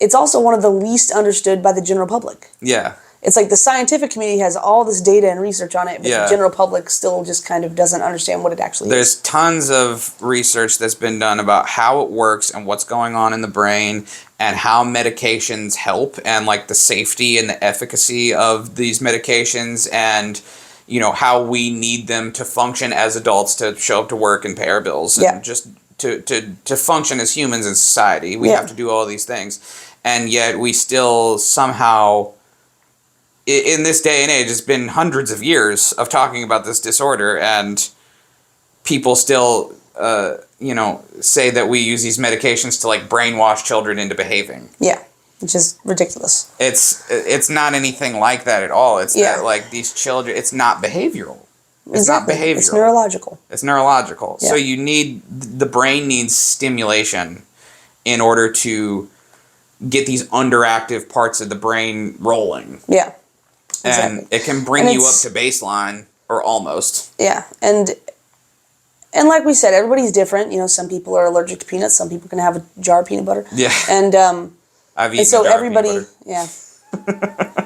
B: It's also one of the least understood by the general public.
A: Yeah.
B: It's like the scientific community has all this data and research on it, but the general public still just kind of doesn't understand what it actually is.
A: There's tons of research that's been done about how it works and what's going on in the brain and how medications help and like the safety and the efficacy of these medications and, you know, how we need them to function as adults to show up to work and pay our bills and just to function as humans in society. We have to do all these things. And yet we still somehow, in this day and age, it's been hundreds of years of talking about this disorder, and people still, say that we use these medications to like brainwash children into behaving.
B: Yeah, which is ridiculous.
A: It's not anything like that at all. It's that like these children, it's not behavioral. It's not behavioral.
B: It's neurological.
A: It's neurological. Yeah. So the brain needs stimulation in order to get these underactive parts of the brain rolling.
B: Yeah.
A: Exactly. And it can bring you up to baseline, or almost.
B: Yeah, and like we said, everybody's different. You know, some people are allergic to peanuts. Some people can have a jar of peanut butter.
A: Yeah.
B: And
A: I've eaten a jar of peanut butter.
B: Yeah.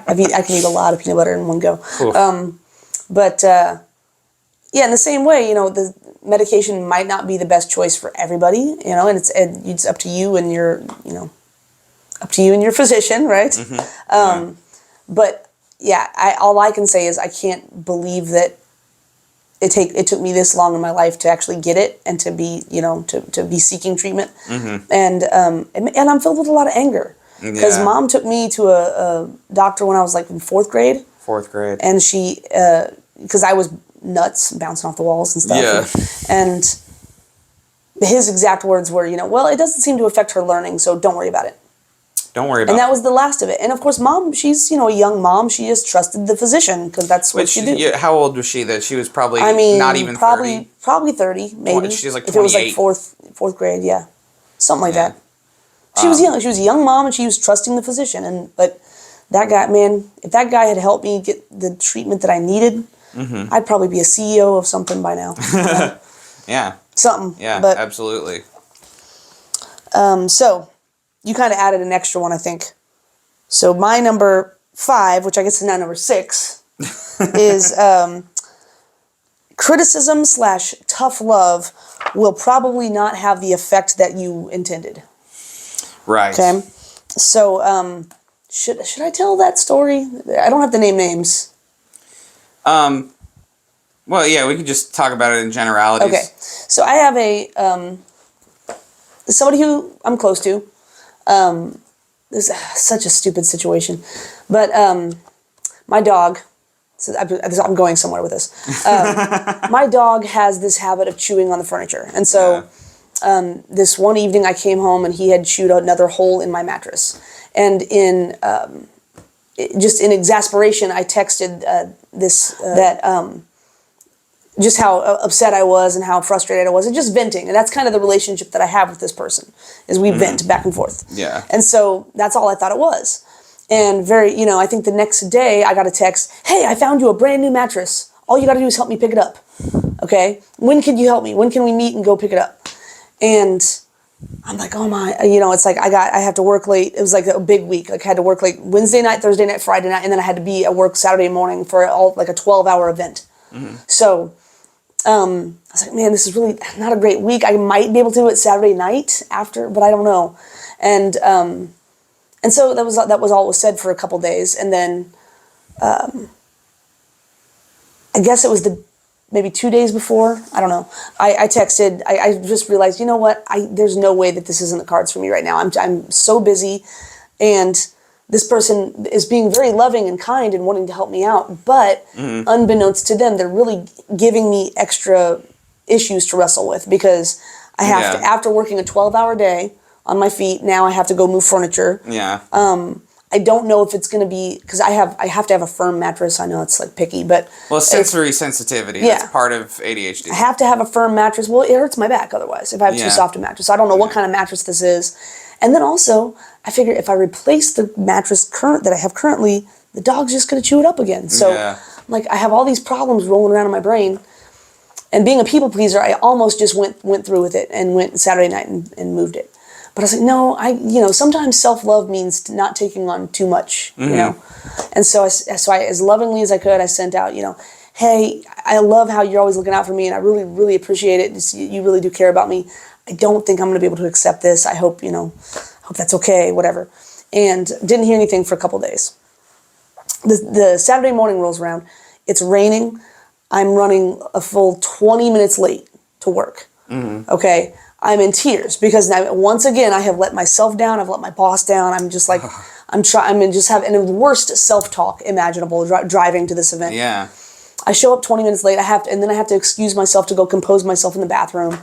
B: I can eat a lot of peanut butter in one go. In the same way, you know, the medication might not be the best choice for everybody. You know, and it's up to you and your physician, right? But yeah, all I can say is I can't believe that it took me this long in my life to actually get it and to be, to be seeking treatment. And I'm filled with a lot of anger because Mom took me to a doctor when I was like in fourth grade. And she, because I was nuts, bouncing off the walls and stuff.
A: Yeah.
B: And his exact words were, well, it doesn't seem to affect her learning, so don't worry about it.
A: Don't worry about it.
B: And that was the last of it. And of course, Mom, she's, a young mom. She just trusted the physician because that's what she did.
A: How old was she then? She was probably not even 30.
B: Probably 30, maybe.
A: She's like 28.
B: If it was like fourth grade, yeah. Something like that. She was young. She was a young mom and she was trusting the physician. But that guy, man, if that guy had helped me get the treatment that I needed, I'd probably be a CEO of something by now.
A: Yeah.
B: Something.
A: Yeah, absolutely.
B: So you kind of added an extra one, I think. So my number 5, which I guess is now number 6, is criticism / tough love will probably not have the effect that you intended.
A: Right.
B: Okay. So, should I tell that story? I don't have to name names.
A: Well, yeah, we could just talk about it in generalities.
B: Okay. So I have somebody who I'm close to. This is such a stupid situation, but my dog. So I'm going somewhere with this. My dog has this habit of chewing on the furniture, and so this one evening I came home and he had chewed another hole in my mattress, and just in exasperation I texted just how upset I was and how frustrated I was, and just venting. And that's kind of the relationship that I have with this person, is we vent back and forth.
A: Yeah.
B: And so that's all I thought it was. And I think the next day I got a text, hey, I found you a brand new mattress. All you got to do is help me pick it up. Okay? When can you help me? When can we meet and go pick it up? And I'm like, oh my, it's like I have to work late. It was like a big week. Like I had to work like Wednesday night, Thursday night, Friday night, and then I had to be at work Saturday morning for like a 12-hour event. Mm-hmm. So I was like, man, this is really not a great week. I might be able to do it Saturday night after, but I don't know. And so that was all was said for a couple days. And then I guess it was maybe 2 days before, I don't know, I texted, I just realized, you know what, there's no way that this isn't the cards for me right now. I'm so busy, and this person is being very loving and kind and wanting to help me out, but unbeknownst to them, they're really giving me extra issues to wrestle with, because I have to, after working a 12-hour day on my feet, now I have to go move furniture.
A: Yeah.
B: I don't know if it's going to be, because I have to have a firm mattress. I know it's like picky, but
A: sensory sensitivity. Yeah. That's part of ADHD.
B: I have to have a firm mattress. Well, it hurts my back otherwise if I have too soft a mattress. I don't know what kind of mattress this is. And then also, I figure if I replace the mattress that I have currently, the dog's just going to chew it up again. So, like, I have all these problems rolling around in my brain. And being a people pleaser, I almost just went through with it and went Saturday night and moved it. But I was like, no, sometimes self-love means not taking on too much, And so I, as lovingly as I could, I sent out, hey, I love how you're always looking out for me, and I really, really appreciate it. You really do care about me. I don't think I'm going to be able to accept this. I hope, hope that's okay, whatever. And didn't hear anything for a couple days. The Saturday morning rolls around. It's raining. I'm running a full 20 minutes late to work. Mm-hmm. Okay? I'm in tears because now, once again, I have let myself down. I've let my boss down. I'm just like, I'm just having the worst self-talk imaginable driving to this event.
A: Yeah.
B: I show up 20 minutes late. And then I have to excuse myself to go compose myself in the bathroom.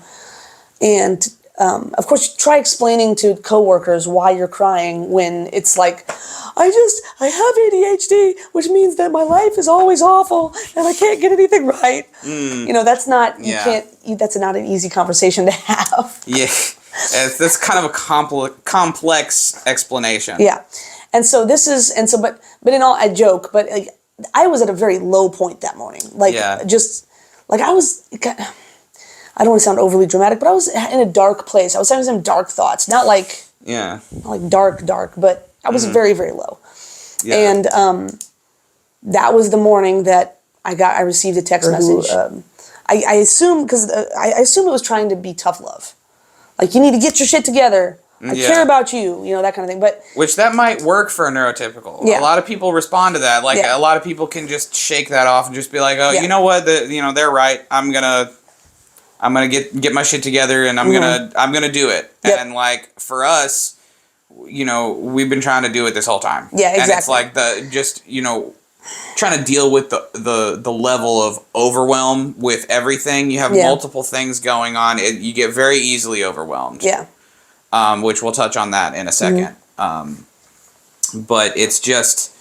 B: And, of course, try explaining to coworkers why you're crying when it's like, I have ADHD, which means that my life is always awful and I can't get anything right. That's not, that's not an easy conversation to have.
A: Yeah. That's kind of a complex explanation.
B: Yeah. And so but in all, I joke, but like, I was at a very low point that morning. Like, I was, I don't want to sound overly dramatic, but I was in a dark place. I was having some dark thoughts, not like dark, but I was very, very low. Yeah. And that was the morning that I received a text message. I assume it was trying to be tough love. Like, you need to get your shit together. I care about you, that kind of thing. But
A: which that might work for a neurotypical. Yeah. A lot of people respond to that. Like, a lot of people can just shake that off and just be like, oh, you know what? They're right. I'm gonna get my shit together, and I'm gonna do it. Yep. And like, for us, we've been trying to do it this whole time.
B: Yeah, exactly.
A: And it's like trying to deal with the level of overwhelm with everything. You have multiple things going on. You get very easily overwhelmed.
B: Yeah.
A: Which we'll touch on that in a second. But it's just,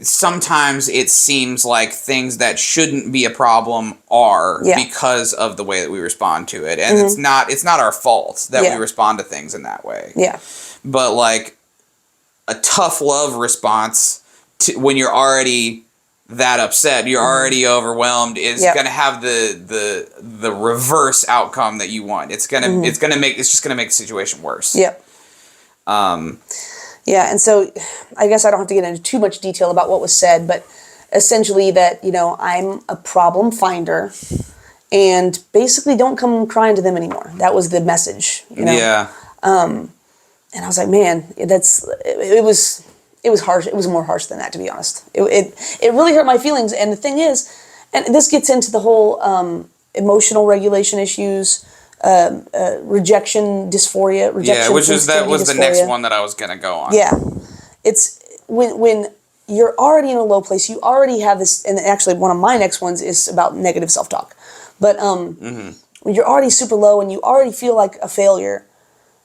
A: sometimes it seems like things that shouldn't be a problem are because of the way that we respond to it. And it's not our fault that we respond to things in that way.
B: Yeah.
A: But like a tough love response when you're already that upset, you're already overwhelmed, is going to have the reverse outcome that you want. It's just going to make the situation worse.
B: Yep. Yeah, and so I guess I don't have to get into too much detail about what was said, but essentially that, I'm a problem finder and basically don't come crying to them anymore. That was the message,
A: Yeah.
B: And I was like, man, it was harsh. It was more harsh than that, to be honest. It really hurt my feelings. And the thing is, and this gets into the whole emotional regulation issues, rejection dysphoria, rejection
A: that was
B: dysphoria.
A: The next one that I was gonna go on.
B: Yeah, it's when you're already in a low place, you already have this, and actually one of my next ones is about negative self-talk. But when you're already super low and you already feel like a failure,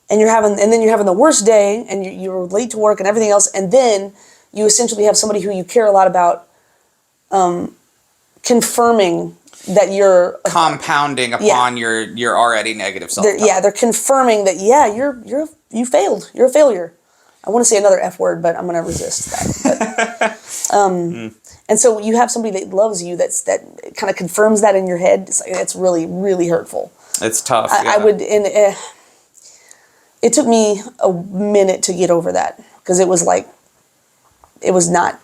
B: and then you're having the worst day, and you're late to work and everything else, and then you essentially have somebody who you care a lot about confirming that you're
A: compounding upon your already negative self-talk.
B: They're confirming that you failed. You're a failure. I want to say another F word, but I'm going to resist that. But, and so you have somebody that loves you that kind of confirms that in your head. It's really, really hurtful.
A: It's tough.
B: I would, and it took me a minute to get over that because it was not.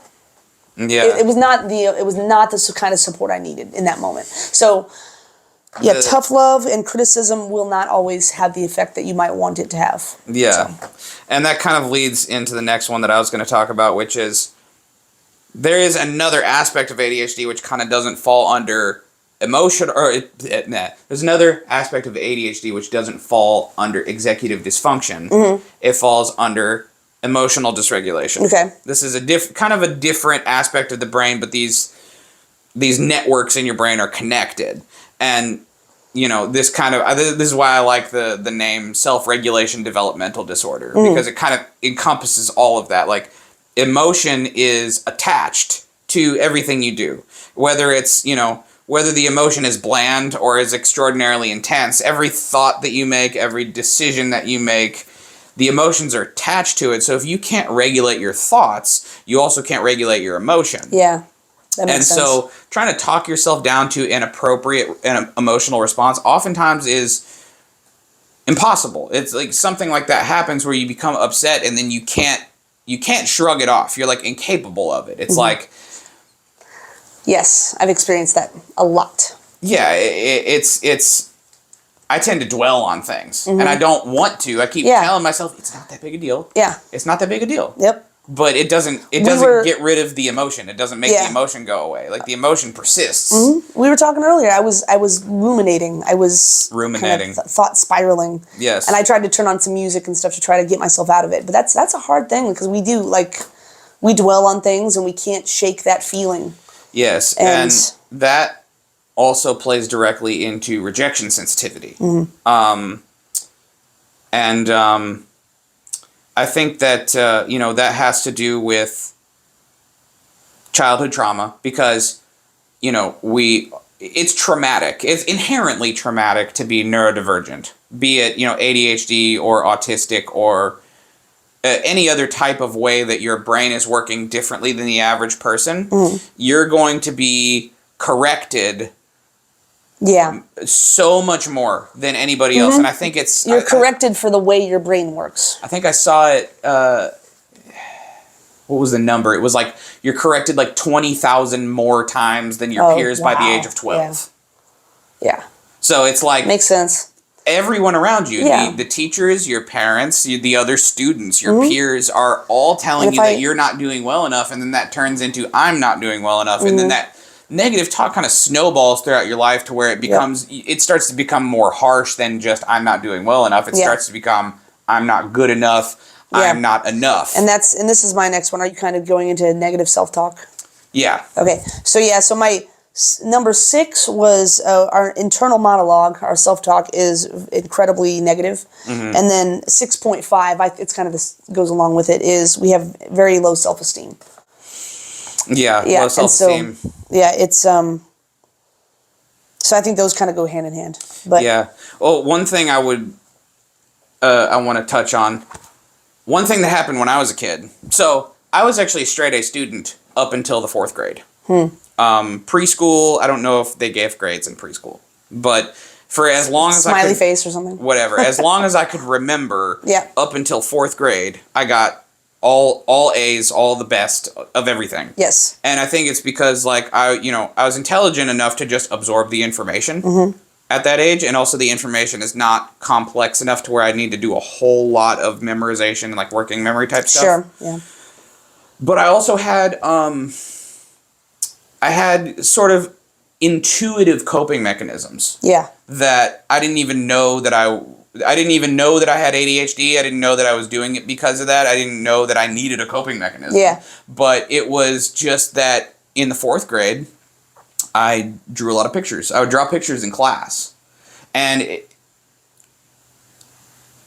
B: Yeah. It was not the kind of support I needed in that moment. So, tough love and criticism will not always have the effect that you might want it to have.
A: Yeah. So. And that kind of leads into the next one that I was going to talk about, which is there is another aspect of ADHD which kind of doesn't fall under emotion, there's another aspect of ADHD which doesn't fall under executive dysfunction. Mm-hmm. It falls under emotional dysregulation. Okay. This is kind of a different aspect of the brain, but these networks in your brain are connected. And this is why I like the name self-regulation developmental disorder, because it kind of encompasses all of that. Like, emotion is attached to everything you do, whether it's, whether the emotion is bland or is extraordinarily intense. Every thought that you make, every decision that you make, the emotions are attached to it. So if you can't regulate your thoughts, you also can't regulate your emotion. Yeah. That makes sense. So trying to talk yourself down to an appropriate and emotional response oftentimes is impossible. It's like something like that happens where you become upset and then you can't shrug it off. You're like incapable of it. It's like...
B: Yes, I've experienced that a lot.
A: Yeah, it's I tend to dwell on things, and I don't want to. I keep telling myself, it's not that big a deal. Yeah. It's not that big a deal. Yep. But it doesn't get rid of the emotion. It doesn't make the emotion go away. Like, the emotion persists. Mm-hmm. We
B: were talking earlier. I was ruminating. I was
A: ruminating.
B: Kind of thought spiraling.
A: Yes.
B: And I tried to turn on some music and stuff to try to get myself out of it. But that's a hard thing because we dwell on things and we can't shake that feeling.
A: Yes. And that also plays directly into rejection sensitivity. Mm-hmm. I think that, that has to do with childhood trauma because, it's traumatic. It's inherently traumatic to be neurodivergent, be it, ADHD or autistic or any other type of way that your brain is working differently than the average person. Mm. You're going to be corrected so much more than anybody else. And I think
B: you're corrected for the way your brain works.
A: I think I saw it, what was the number? It was like you're corrected like 20,000 more times than your peers by the age of 12.
B: Yeah.
A: So it's like...
B: Makes sense.
A: Everyone around you, the teachers, your parents, the other students, your peers are all telling you that you're not doing well enough, and then that turns into I'm not doing well enough, and then that negative talk kind of snowballs throughout your life to where it becomes, it starts to become more harsh than just I'm not doing well enough. It starts to become I'm not good enough, I'm not enough.
B: And this is my next one. Are you kind of going into negative self-talk?
A: Yeah.
B: Okay. So my number 6 was our internal monologue. Our self-talk is incredibly negative. Mm-hmm. And then 6.5, it's kind of this goes along with it, is we have very low self-esteem.
A: Yeah, low self-esteem.
B: So, it's so I think those kind of go hand in hand. But
A: well, one thing I want to touch on. One thing that happened when I was a kid. So I was actually a straight A student up until the 4th grade. Preschool, I don't know if they gave grades in preschool, but for as long as
B: smiley face or something,
A: whatever, as long as I could remember, up until 4th grade, I got all A's, all the best of everything.
B: Yes.
A: And I think it's because like I was intelligent enough to just absorb the information at that age, and also the information is not complex enough to where I need to do a whole lot of memorization and like working memory type stuff.
B: Sure. Yeah.
A: But I also had I had sort of intuitive coping mechanisms.
B: Yeah.
A: That I didn't even know that I didn't even know that I had ADHD. I didn't know that I was doing it because of that. I didn't know that I needed a coping mechanism.
B: Yeah.
A: But it was just that in the 4th grade, I drew a lot of pictures. I would draw pictures in class. And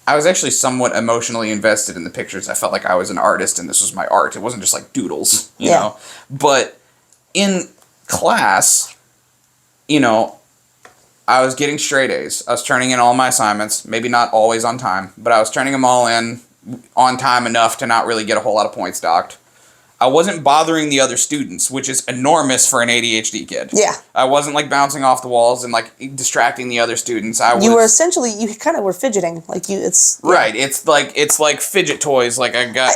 A: I was actually somewhat emotionally invested in the pictures. I felt like I was an artist and this was my art. It wasn't just like doodles, you know. But in class, you know, I was getting straight A's. I was turning in all my assignments, maybe not always on time, but I was turning them all in on time enough to not really get a whole lot of points docked. I wasn't bothering the other students, which is enormous for an ADHD kid.
B: Yeah.
A: I wasn't like bouncing off the walls and like distracting the other students.
B: You were essentially, you kind of were fidgeting. Like it's...
A: Yeah. Right. It's like fidget toys. Like I got,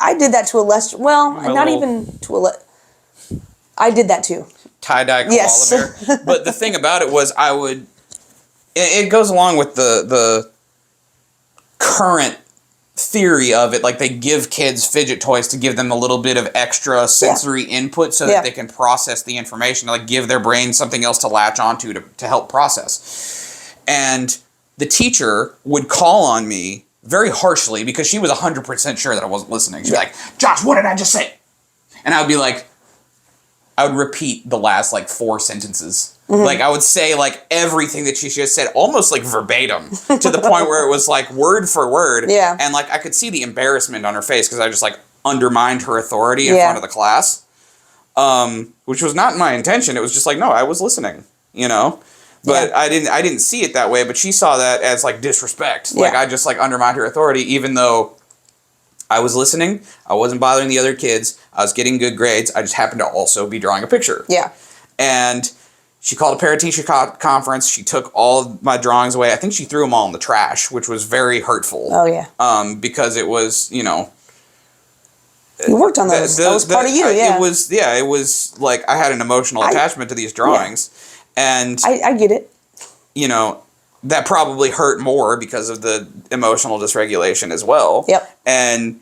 B: I did that to a less, well, not even to a I did that too.
A: Tie-dye koala bear. But the thing about it was it goes along with the current theory of it. Like they give kids fidget toys to give them a little bit of extra sensory input so that they can process the information, like give their brain something else to latch onto to help process. And the teacher would call on me very harshly because she was 100% sure that I wasn't listening. She'd be like, Josh, what did I just say? And I would be like, I would repeat the last like 4 sentences. Like I would say like everything that she just said, almost like verbatim, to the point where it was like word for word.
B: Yeah.
A: And like I could see the embarrassment on her face because I just like undermined her authority in front of the class, which was not my intention. It was just like, no, I was listening, you know. But I didn't see it that way. But she saw that as like disrespect. Like I just like undermined her authority, even though I was listening. I wasn't bothering the other kids. I was getting good grades. I just happened to also be drawing a picture.
B: Yeah.
A: And she called a parent-teacher conference. She took all of my drawings away. I think she threw them all in the trash, which was very hurtful.
B: Oh, yeah.
A: Because it was, you know...
B: You worked on those. That was part of you,
A: It was like I had an emotional attachment to these drawings. Yeah. And...
B: I get it.
A: You know, that probably hurt more because of the emotional dysregulation as well.
B: Yep.
A: And...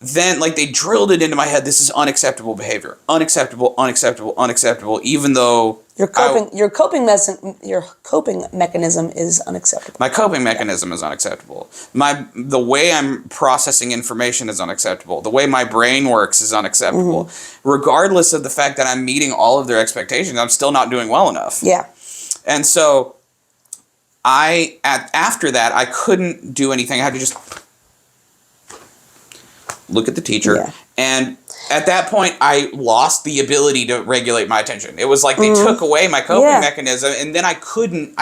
A: then, like, they drilled it into my head, this is unacceptable behavior. Unacceptable, unacceptable, unacceptable, even though... Your
B: coping mechanism is unacceptable.
A: My coping mechanism is unacceptable. The way I'm processing information is unacceptable. The way my brain works is unacceptable. Regardless of the fact that I'm meeting all of their expectations, I'm still not doing well enough.
B: Yeah.
A: And so, after that, I couldn't do anything. I had to just... look at the teacher, and at that point, I lost the ability to regulate my attention. It was like they took away my coping mechanism, and then I couldn't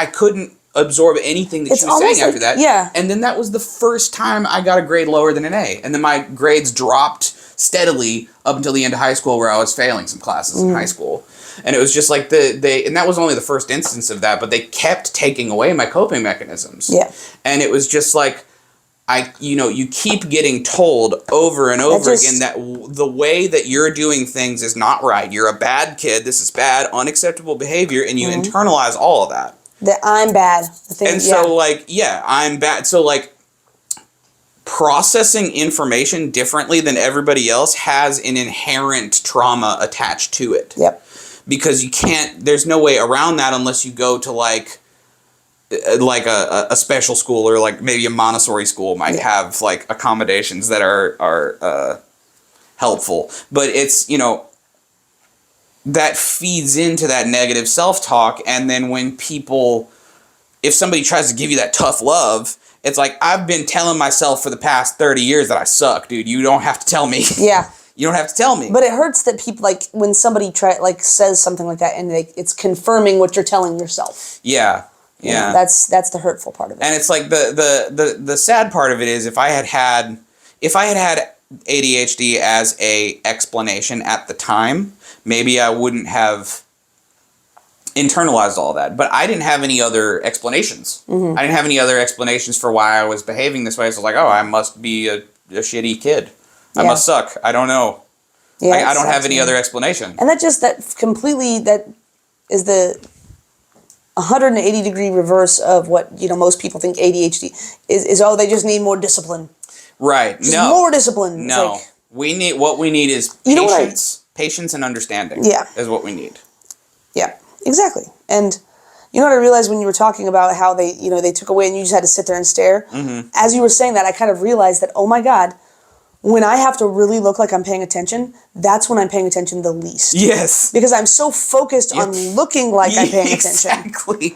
A: absorb anything that she was saying after that.
B: Yeah.
A: And then that was the first time I got a grade lower than an A, and then my grades dropped steadily up until the end of high school, where I was failing some classes in high school. And it was just like and that was only the first instance of that, but they kept taking away my coping mechanisms.
B: Yeah.
A: And it was just like, you keep getting told over and over again that the way that you're doing things is not right. You're a bad kid. This is bad, unacceptable behavior, and you internalize all of that.
B: That I'm bad.
A: I'm bad. So, like, processing information differently than everybody else has an inherent trauma attached to it.
B: Yep.
A: Because there's no way around that unless you go to, like a special school, or like maybe a Montessori school might have like accommodations that are helpful. But it's, that feeds into that negative self-talk. And then when if somebody tries to give you that tough love, it's like, I've been telling myself for the past 30 years that I suck, dude. You don't have to tell me.
B: Yeah.
A: You don't have to tell me.
B: But it hurts that people, like, when somebody says something like that, and it's confirming what you're telling yourself.
A: Yeah. Yeah,
B: that's the hurtful part of it.
A: And it's like the sad part of it is if I had ADHD as a explanation at the time, maybe I wouldn't have internalized all that. But I didn't have any other explanations. I didn't have any other explanations for why I was behaving this way. So I was like, oh, I must be a shitty kid. I must suck. I don't know. Yeah, I don't have any other explanation.
B: And that is the 180-degree reverse of what, most people think ADHD is, oh, they just need more discipline.
A: Right.
B: Just more discipline.
A: No. What we need is patience. Patience and understanding.
B: Yeah.
A: Is what we need.
B: Yeah, exactly. And you know what I realized when you were talking about how they took away and you just had to sit there and stare? Mm-hmm. As you were saying that, I kind of realized that, oh my God, when I have to really look like I'm paying attention, that's when I'm paying attention the least.
A: Yes.
B: Because I'm so focused on looking like I'm paying attention.
A: Exactly.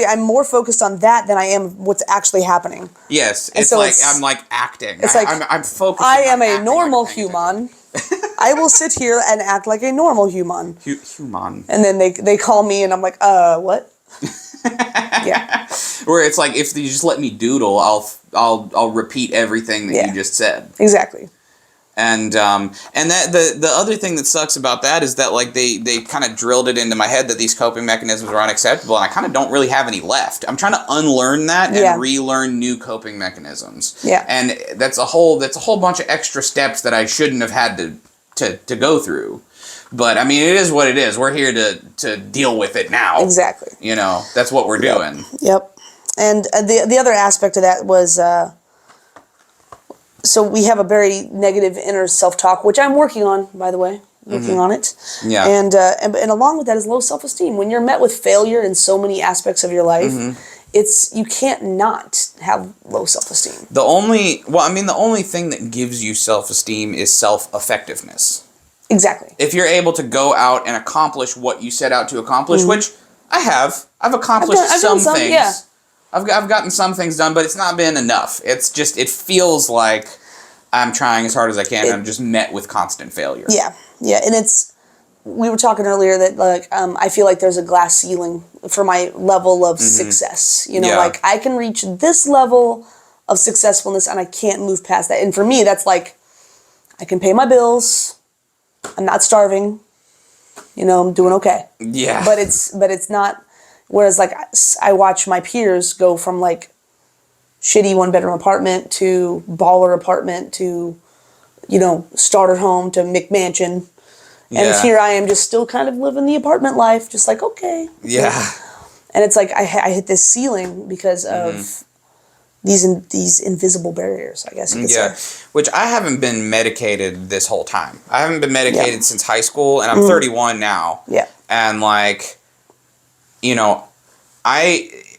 B: I'm more focused on that than I am what's actually happening.
A: Yes. It's so I'm like acting.
B: It's I'm focused. I am a normal human. I will sit here and act like a normal human.
A: Human.
B: And then they call me and I'm like, what? Yeah.
A: Where it's like, if you just let me doodle, I'll repeat everything that you just said.
B: Exactly.
A: And that the other thing that sucks about that is that like they kind of drilled it into my head that these coping mechanisms are unacceptable, and I kind of don't really have any left. I'm trying to unlearn that and relearn new coping mechanisms.
B: Yeah.
A: And that's a whole bunch of extra steps that I shouldn't have had to go through. But I mean, it is what it is. We're here to deal with it now.
B: Exactly.
A: That's what we're doing.
B: Yep. And the other aspect of that was, so we have a very negative inner self-talk, which I'm working on, by the way, working on it.
A: Yeah.
B: And along with that is low self-esteem. When you're met with failure in so many aspects of your life, you can't not have low self-esteem.
A: The only thing that gives you self-esteem is self-effectiveness.
B: Exactly.
A: If you're able to go out and accomplish what you set out to accomplish, which I have. I've accomplished some things. Yeah. I've gotten some things done, but it's not been enough. It's just, it feels like I'm trying as hard as I can, and I'm just met with constant failure.
B: Yeah, yeah, and we were talking earlier that, like, I feel like there's a glass ceiling for my level of success. Like, I can reach this level of successfulness, and I can't move past that. And for me, that's like, I can pay my bills, I'm not starving, I'm doing okay.
A: Yeah.
B: But it's not... Whereas, like, I watch my peers go from, like, shitty one-bedroom apartment to baller apartment to, starter home to McMansion. And here I am just still kind of living the apartment life, just like, okay.
A: Yeah.
B: And it's like I hit this ceiling because of these invisible barriers, I guess you could say.
A: Which I haven't been medicated this whole time. I haven't been medicated since high school, and I'm 31 now.
B: Yeah.
A: And, like...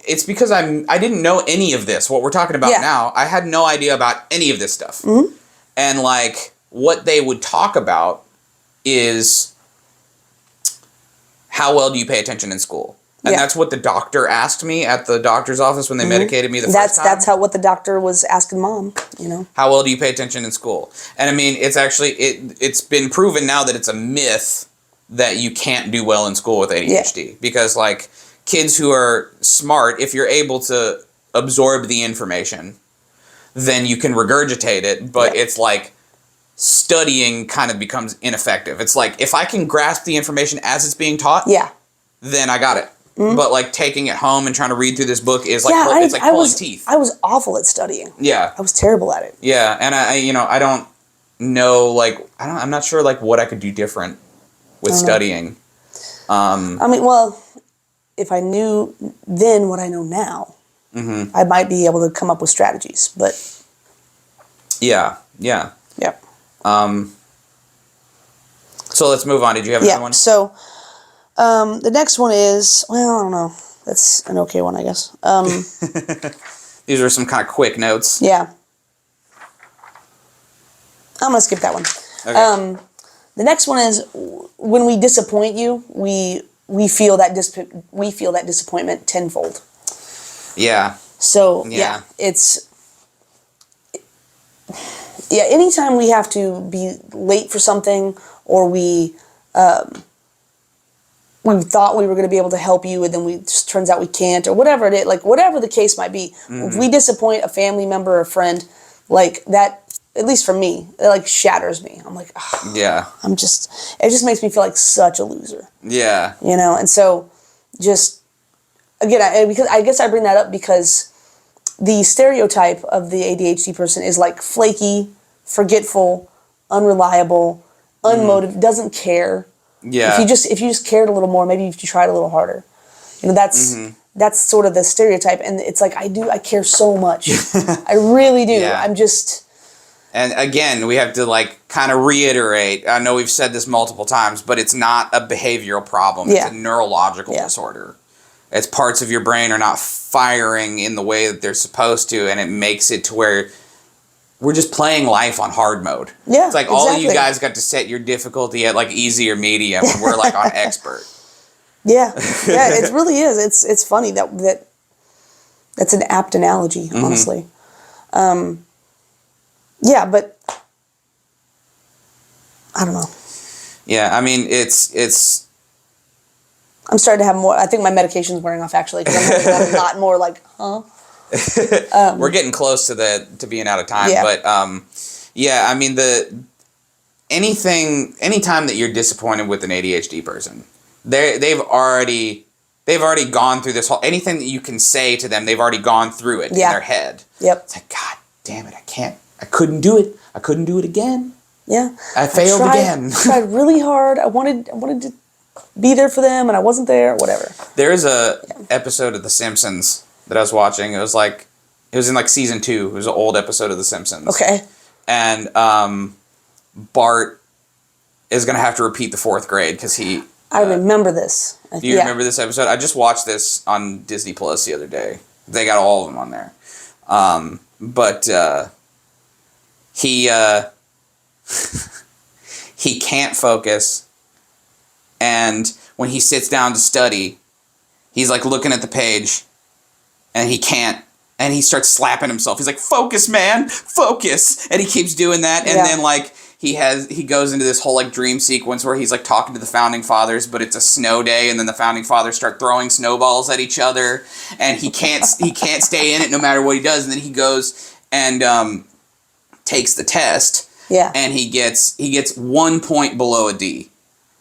A: it's because I didn't know any of this, what we're talking about now. I had no idea about any of this stuff. Mm-hmm. And, like, what they would talk about is how well do you pay attention in school? And that's what the doctor asked me at the doctor's office when they medicated me the first time.
B: That's what the doctor was asking Mom,
A: How well do you pay attention in school? And, I mean, it's actually, it's been proven now that it's a myth that you can't do well in school with ADHD. Yeah. Because, like, kids who are smart, if you're able to absorb the information, then you can regurgitate it, but it's like studying kind of becomes ineffective. It's like, if I can grasp the information as it's being taught, then I got it. Mm-hmm. But, like, taking it home and trying to read through this book is like, it's like pulling teeth.
B: I was awful at studying.
A: Yeah.
B: I was terrible at it.
A: Yeah, and I don't know, like, I'm not sure, like, what I could do different with studying.
B: I mean, well... If I knew then what I know now, I might be able to come up with strategies, but...
A: Yeah. So let's move on. Did you have another one?
B: Yeah, so the next one is... Well, I don't know. That's an okay one, I guess.
A: These are some kind of quick notes.
B: Yeah. I'm going to skip that one. Okay. The next one is, when we disappoint you, we feel that disappointment tenfold.
A: Yeah.
B: So anytime we have to be late for something, or we thought we were going to be able to help you, and then it just turns out we can't, or whatever it is, like, whatever the case might be, if we disappoint a family member or a friend, like that, at least for me, it, like, shatters me. I'm like, oh, it just makes me feel like such a loser.
A: Yeah.
B: And so, just, again, because I guess I bring that up because the stereotype of the ADHD person is, like, flaky, forgetful, unreliable, unmotivated, doesn't care.
A: Yeah.
B: If you just cared a little more, maybe if you tried a little harder. That's sort of the stereotype, and it's like I care so much. I really do.
A: Yeah.
B: I'm just.
A: And again, we have to like kind of reiterate. I know we've said this multiple times, but it's not a behavioral problem.
B: Yeah.
A: It's a neurological disorder. It's parts of your brain are not firing in the way that they're supposed to, and it makes it to where we're just playing life on hard mode.
B: Yeah,
A: it's like all of you guys got to set your difficulty at like easy or medium, and we're like on expert.
B: Yeah, it really is. It's funny that's an apt analogy, honestly. Yeah, but I don't know.
A: Yeah, I mean, it's.
B: I'm starting to have more. I think my medication's wearing off actually because I'm having a lot more like, huh?
A: We're getting close to being out of time, but yeah, I mean anytime that you're disappointed with an ADHD person, they've already gone through this whole anything that you can say to them, they've already gone through it in their head.
B: Yep.
A: It's like, God damn it, I couldn't do it. I couldn't do it again.
B: Yeah.
A: I failed again.
B: I tried really hard. I wanted to be there for them, and I wasn't there. Whatever.
A: There is a episode of The Simpsons that I was watching. It was in like season 2. It was an old episode of The Simpsons.
B: Okay.
A: And Bart is gonna have to repeat the 4th grade because he.
B: I remember this.
A: Do you remember this episode? I just watched this on Disney Plus the other day. They got all of them on there. But he he can't focus, and when he sits down to study, he's like looking at the page, and he can't, and he starts slapping himself. He's like, "Focus, man, focus!" And he keeps doing that, and then like he goes into this whole like dream sequence where he's like talking to the founding fathers, but it's a snow day, and then the founding fathers start throwing snowballs at each other, and he can't stay in it no matter what he does, and then he goes and takes the test.
B: Yeah.
A: And he gets 1 point below a D.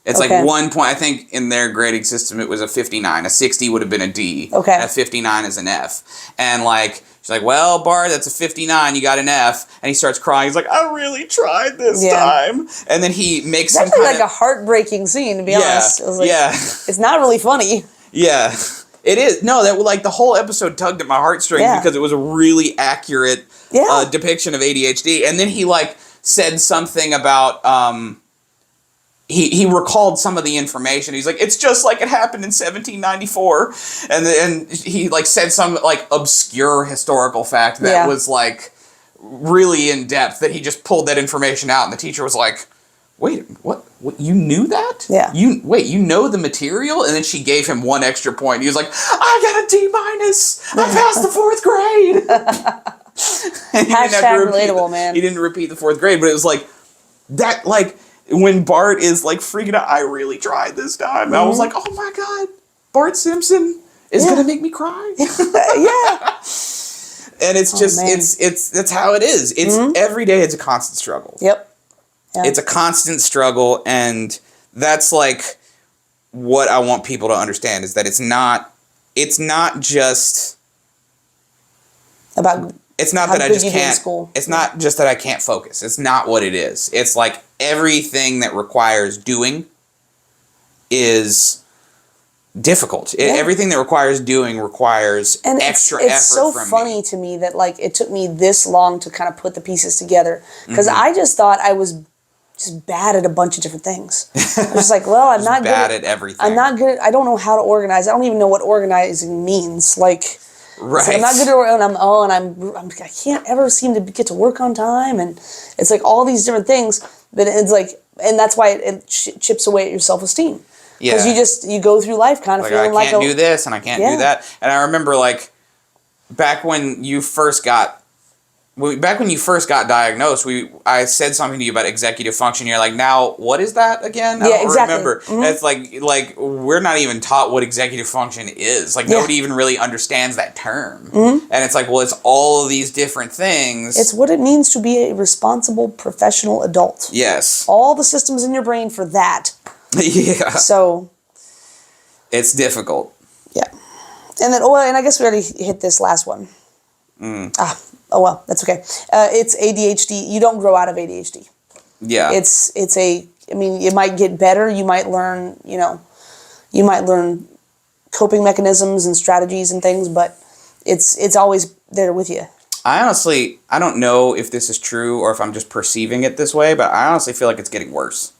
A: It's like 1 point. I think in their grading system it was a 59. A 60 would have been a D.
B: Okay.
A: And a 59 is an F. And like she's like, "Well, Bart, that's a 59. You got an F." And he starts crying. He's like, "I really tried this time." And then he makes some kind
B: like a heartbreaking scene, to be honest. It was like, it's not really funny.
A: Yeah. It is. No, that like the whole episode tugged at my heartstrings because it was a really accurate depiction of ADHD. And then he like said something about he recalled some of the information. He's like, "It's just like it happened in 1794," and he like said some like obscure historical fact that was like really in depth that he just pulled that information out, and the teacher was like, "Wait, what? You knew that?
B: Yeah.
A: You know the material?" And then she gave him 1 extra point. He was like, "I got a D-. I passed the 4th grade."
B: Hashtag relatable, man.
A: He didn't repeat the 4th grade, but it was like that. Like when Bart is like freaking out, "I really tried this time." Mm-hmm. I was like, "Oh my God, Bart Simpson is gonna make me cry."
B: Yeah.
A: And it's just it's that's how it is. It's every day. It's a constant struggle.
B: Yep. Yeah.
A: It's a constant struggle, and that's like what I want people to understand is that it's not just
B: about.
A: It's not that I just can't. It's not just that I can't focus. It's not what it is. It's like everything that requires doing is difficult. Everything that requires doing requires extra effort from me.
B: It's so funny to me that like it took me this long to kind of put the pieces together because I just thought I was just bad at a bunch of different things. I was just like, well, I'm not
A: bad
B: good
A: at everything.
B: I'm not good. I don't know how to organize. I don't even know what organizing means. Like.
A: Right.
B: So I'm not good at I can't ever seem to get to work on time, and it's like all these different things. But it's like, and that's why it chips away at your self-esteem. Yeah. Because you go through life kind of feeling like
A: I can't do this and I can't do that. And I remember like back when you first got diagnosed, I said something to you about executive function. You're like, "Now, what is that again?" I don't remember. Mm-hmm. It's like we're not even taught what executive function is. Like nobody even really understands that term. Mm-hmm. And it's like, well, it's all of these different things.
B: It's what it means to be a responsible professional adult.
A: Yes.
B: All the systems in your brain for that.
A: Yeah.
B: So.
A: It's difficult.
B: Yeah. And then, and I guess we already hit this last one. Oh well, that's okay. It's ADHD. You don't grow out of ADHD.
A: Yeah.
B: I mean, it might get better. You might learn, coping mechanisms and strategies and things, but it's always there with you.
A: I don't know if this is true or if I'm just perceiving it this way, but I honestly feel like it's getting worse.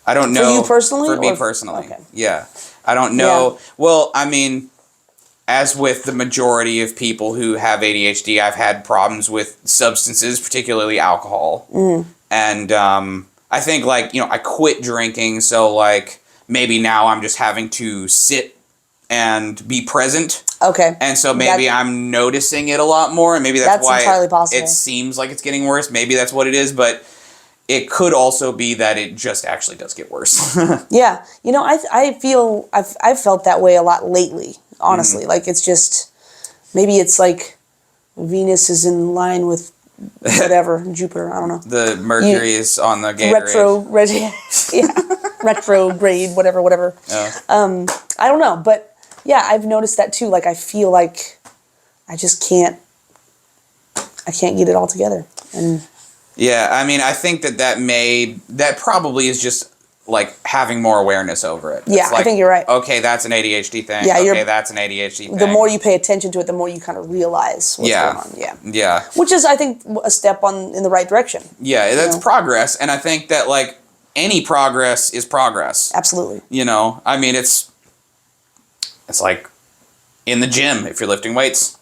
A: I don't know.
B: For you personally?
A: For me personally. Okay. Yeah. I don't know. Yeah. Well, I mean, as with the majority of people who have ADHD, I've had problems with substances, particularly alcohol. Mm. And I think, like, I quit drinking, so, like, maybe now I'm just having to sit and be present.
B: Okay.
A: And so maybe I'm noticing it a lot more, and maybe that's why
B: entirely possible.
A: It seems like it's getting worse. Maybe that's what it is, but it could also be that it just actually does get worse.
B: Yeah. I feel I've felt that way a lot lately, honestly. Mm. Like, it's just, maybe it's like Venus is in line with whatever, Jupiter, I don't know.
A: The Mercury is on the Gatorade.
B: Retrograde, whatever. Oh. I don't know, but yeah, I've noticed that too. Like, I feel like I just can't get it all together. And
A: yeah, I mean, I think that probably is just like having more awareness over it.
B: Yeah,
A: like,
B: I think you're right.
A: Okay, that's an ADHD thing. Yeah, okay, that's an ADHD thing.
B: The more you pay attention to it, the more you kind of realize what's going on. Yeah.
A: Yeah.
B: Which is, I think, a step in the right direction.
A: Yeah, that's progress, and I think that, like, any progress is progress.
B: Absolutely.
A: I mean, it's like in the gym, if you're lifting weights,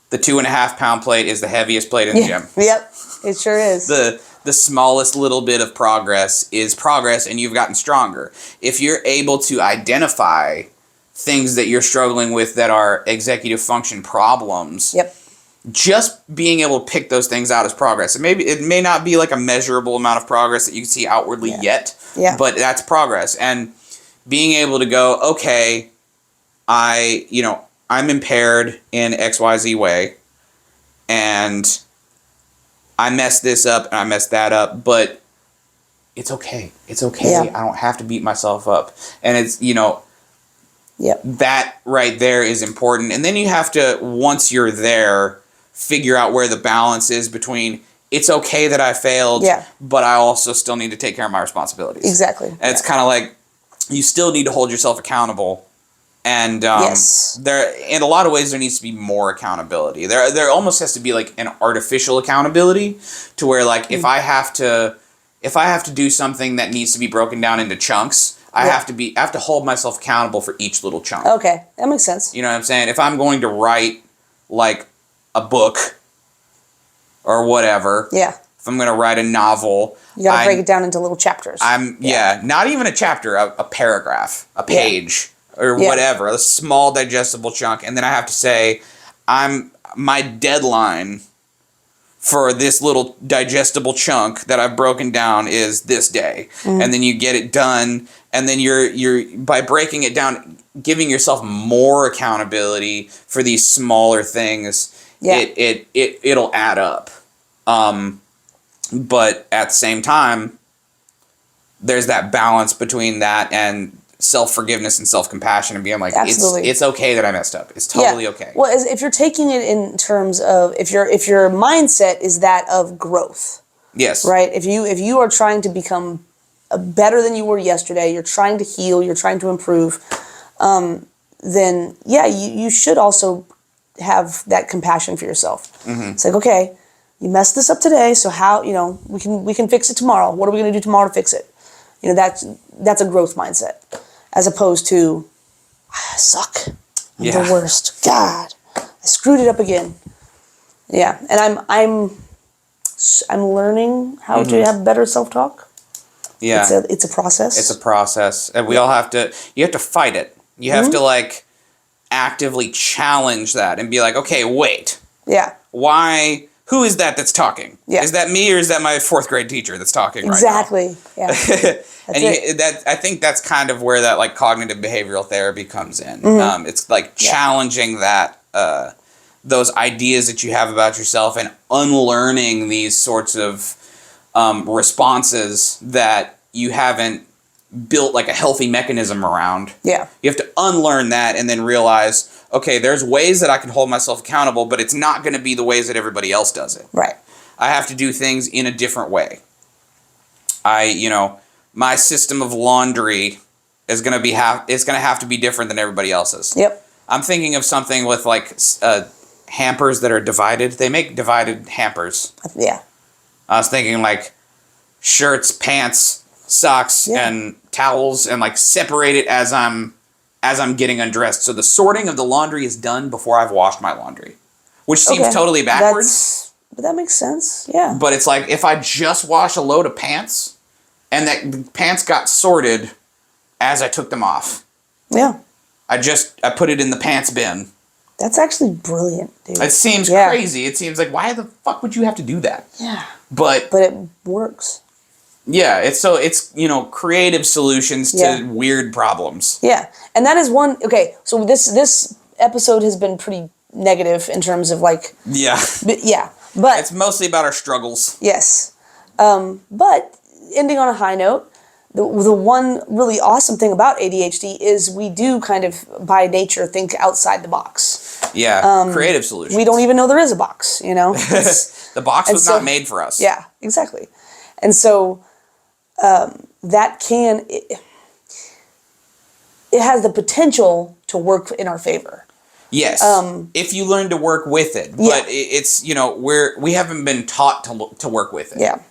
A: the 2.5 pound plate is the heaviest plate in the gym.
B: Yep, it sure is.
A: The smallest little bit of progress is progress, and you've gotten stronger. If you're able to identify things that you're struggling with that are executive function problems,
B: yep,
A: just being able to pick those things out is progress. And maybe it may not be like a measurable amount of progress that you can see outwardly yet, but that's progress. And being able to go, okay, I'm impaired in XYZ way, and I messed this up and I messed that up, but it's okay. It's okay. Yeah. I don't have to beat myself up. And it's, that right there is important. And then you have to, once you're there, figure out where the balance is between it's okay that I failed, but I also still need to take care of my responsibilities.
B: Exactly.
A: And it's kind of like you still need to hold yourself accountable. And there, in a lot of ways, there needs to be more accountability. There almost has to be like an artificial accountability, to where, like, if I have to do something that needs to be broken down into chunks, I have to hold myself accountable for each little chunk.
B: Okay, that makes sense.
A: You know what I'm saying? If I'm going to write like a book or whatever, if I'm going to write a novel,
B: you got to break it down into little chapters.
A: Not even a chapter, a paragraph, a page. Or whatever, a small digestible chunk, and then I have to say, my deadline for this little digestible chunk that I've broken down is this day, and then you get it done, and then you're by breaking it down, giving yourself more accountability for these smaller things. It'll add up, but at the same time, there's that balance between that and self-forgiveness and self-compassion, and being like, it's okay that I messed up. It's totally okay.
B: Well, if you're taking it in terms of, if your mindset is that of growth.
A: Yes.
B: Right? If you are trying to become better than you were yesterday, you're trying to heal, you're trying to improve, then you should also have that compassion for yourself. Mm-hmm. It's like, okay, you messed this up today, so how, we can fix it tomorrow. What are we going to do tomorrow to fix it? That's a growth mindset. As opposed to, I suck. I'm the worst. God, I screwed it up again. Yeah, and I'm learning how to have better self-talk.
A: Yeah,
B: it's a process.
A: It's a process, and we all have to. You have to fight it. You have to, like, actively challenge that and be like, okay, wait.
B: Yeah.
A: Why? Who is that's talking? Yeah. Is that me, or is that my 4th grade teacher that's talking right now?
B: Exactly. Yeah.
A: I think that's kind of where that, like, cognitive behavioral therapy comes in. Mm-hmm. It's like challenging that those ideas that you have about yourself and unlearning these sorts of responses that you haven't built like a healthy mechanism around.
B: Yeah.
A: You have to unlearn that and then realize, okay, there's ways that I can hold myself accountable, but it's not going to be the ways that everybody else does it.
B: Right.
A: I have to do things in a different way. My system of laundry is going to be it's going to have to be different than everybody else's.
B: Yep.
A: I'm thinking of something with like hampers that are divided. They make divided hampers.
B: Yeah.
A: I was thinking like shirts, pants, socks, and towels, and like separate it as I'm getting undressed. So the sorting of the laundry is done before I've washed my laundry, which seems totally backwards.
B: But that makes sense. Yeah.
A: But it's like if I just wash a load of pants, and that the pants got sorted as I took them off.
B: Yeah.
A: I put it in the pants bin.
B: That's actually brilliant, dude.
A: It seems crazy. It seems like, why the fuck would you have to do that?
B: Yeah.
A: But
B: it works.
A: Yeah, it's creative solutions to weird problems.
B: Yeah. And that is one. Okay, so this episode has been pretty negative in terms of like.
A: Yeah.
B: But
A: it's mostly about our struggles.
B: Yes. But ending on a high note, the one really awesome thing about ADHD is we do kind of by nature think outside the box.
A: Yeah, creative solutions.
B: We don't even know there is a box, you know?
A: The box was not made for us.
B: Yeah, exactly. And so that it has the potential to work in our favor.
A: Yes, if you learn to work with it. But it's, we haven't been taught to work with it.
B: Yeah.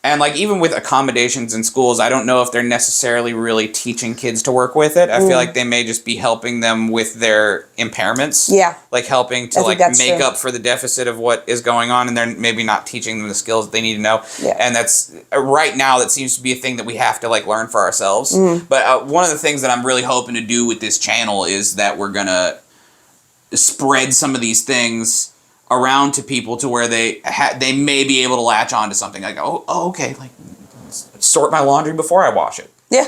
A: And like even with accommodations in schools, I don't know if they're necessarily really teaching kids to work with it. I feel like they may just be helping them with their impairments.
B: Yeah.
A: Like helping to like make up for the deficit of what is going on, and they're maybe not teaching them the skills that they need to know.
B: Yeah.
A: And that's right now that seems to be a thing that we have to like learn for ourselves. But one of the things that I'm really hoping to do with this channel is that we're going to spread some of these things around to people to where they may be able to latch on to something like, okay, like sort my laundry before I wash it.
B: Yeah.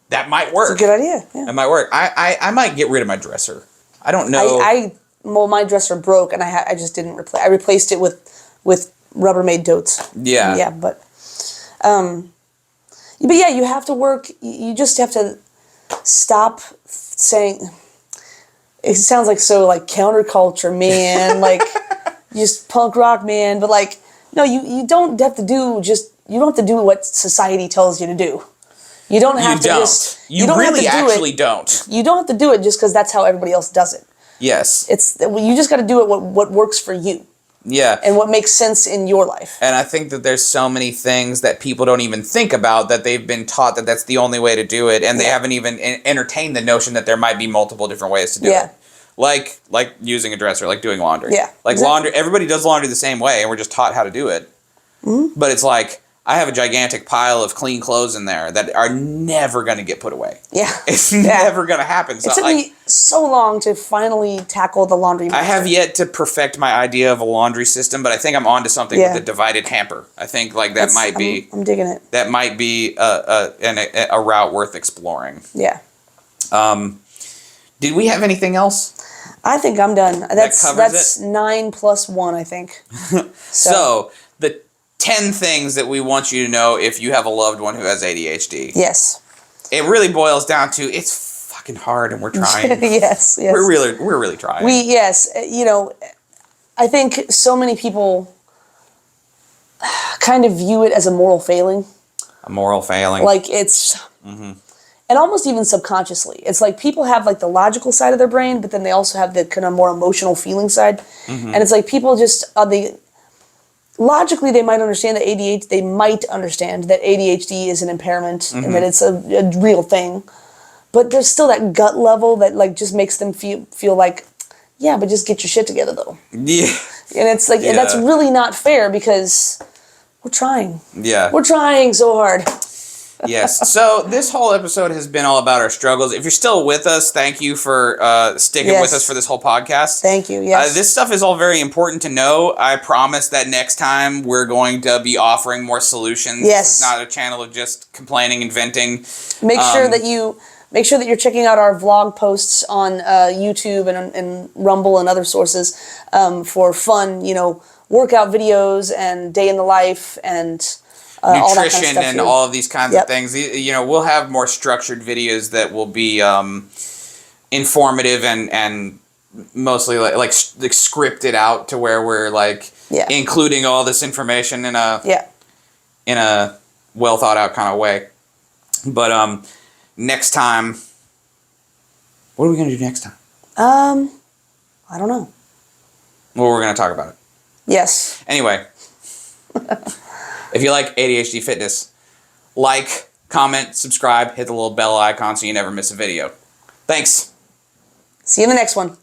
A: That might work.
B: It's a good idea. Yeah.
A: That might work. I might get rid of my dresser. I don't know.
B: Well, my dresser broke and I just didn't replace. I replaced it with Rubbermaid totes.
A: Yeah.
B: Yeah, but yeah, you have to work. You just have to stop saying. It sounds like so like counterculture, man. Like just punk rock, man. But like, no, you don't have to do you don't have to do what society tells you to do. You don't have to just.
A: You don't really actually don't.
B: You don't have to do it just because that's how everybody else does it.
A: Yes.
B: You just got to do it what works for you.
A: Yeah.
B: And what makes sense in your life.
A: And I think that there's so many things that people don't even think about that they've been taught that that's the only way to do it, and they haven't even entertained the notion that there might be multiple different ways to do it. Like using a dresser, like doing laundry.
B: Yeah.
A: Like laundry, everybody does laundry the same way, and we're just taught how to do it. Mm-hmm. But it's like, I have a gigantic pile of clean clothes in there that are never going to get put away.
B: Yeah.
A: It's never going to happen. So
B: it took me so long to finally tackle the laundry master.
A: I have yet to perfect my idea of a laundry system, but I think I'm onto something with the divided hamper. I think like that might be...
B: I'm digging it.
A: That might be a route worth exploring.
B: Yeah.
A: Did we have anything else?
B: I think I'm done. That's
A: it?
B: 9 plus 1, I think.
A: So the 10 things that we want you to know if you have a loved one who has ADHD.
B: Yes.
A: It really boils down to it's fucking hard and we're trying.
B: Yes.
A: We're really trying.
B: I think so many people kind of view it as a moral failing.
A: A moral failing.
B: Like it's and almost even subconsciously. It's like people have like the logical side of their brain, but then they also have the kind of more emotional feeling side. And it's like people just logically, they might understand that ADHD. They might understand that ADHD is an impairment and that it's a real thing, but there's still that gut level that like just makes them feel like, yeah, but just get your shit together though. Yeah, and it's like and that's really not fair because we're trying. Yeah, we're trying so hard.
A: Yes. So this whole episode has been all about our struggles. If you're still with us, thank you for sticking with us for this whole podcast. Thank you. Yes. This stuff is all very important to know. I promise that next time we're going to be offering more solutions. Yes. This is not a channel of just complaining and venting. Make sure that you're checking out our vlog posts on YouTube and Rumble and other sources for fun, workout videos and day in the life and nutrition all that kind of stuff and all of these kinds of things. We'll have more structured videos that will be informative and mostly like scripted out to where we're like including all this information in a well thought out kind of way. But next time, what are we gonna do next time?
B: I don't know.
A: Well, we're gonna talk about it.
B: Yes.
A: Anyway, if you like ADHD fitness, like, comment, subscribe, hit the little bell icon so you never miss a video. Thanks.
B: See you in the next one.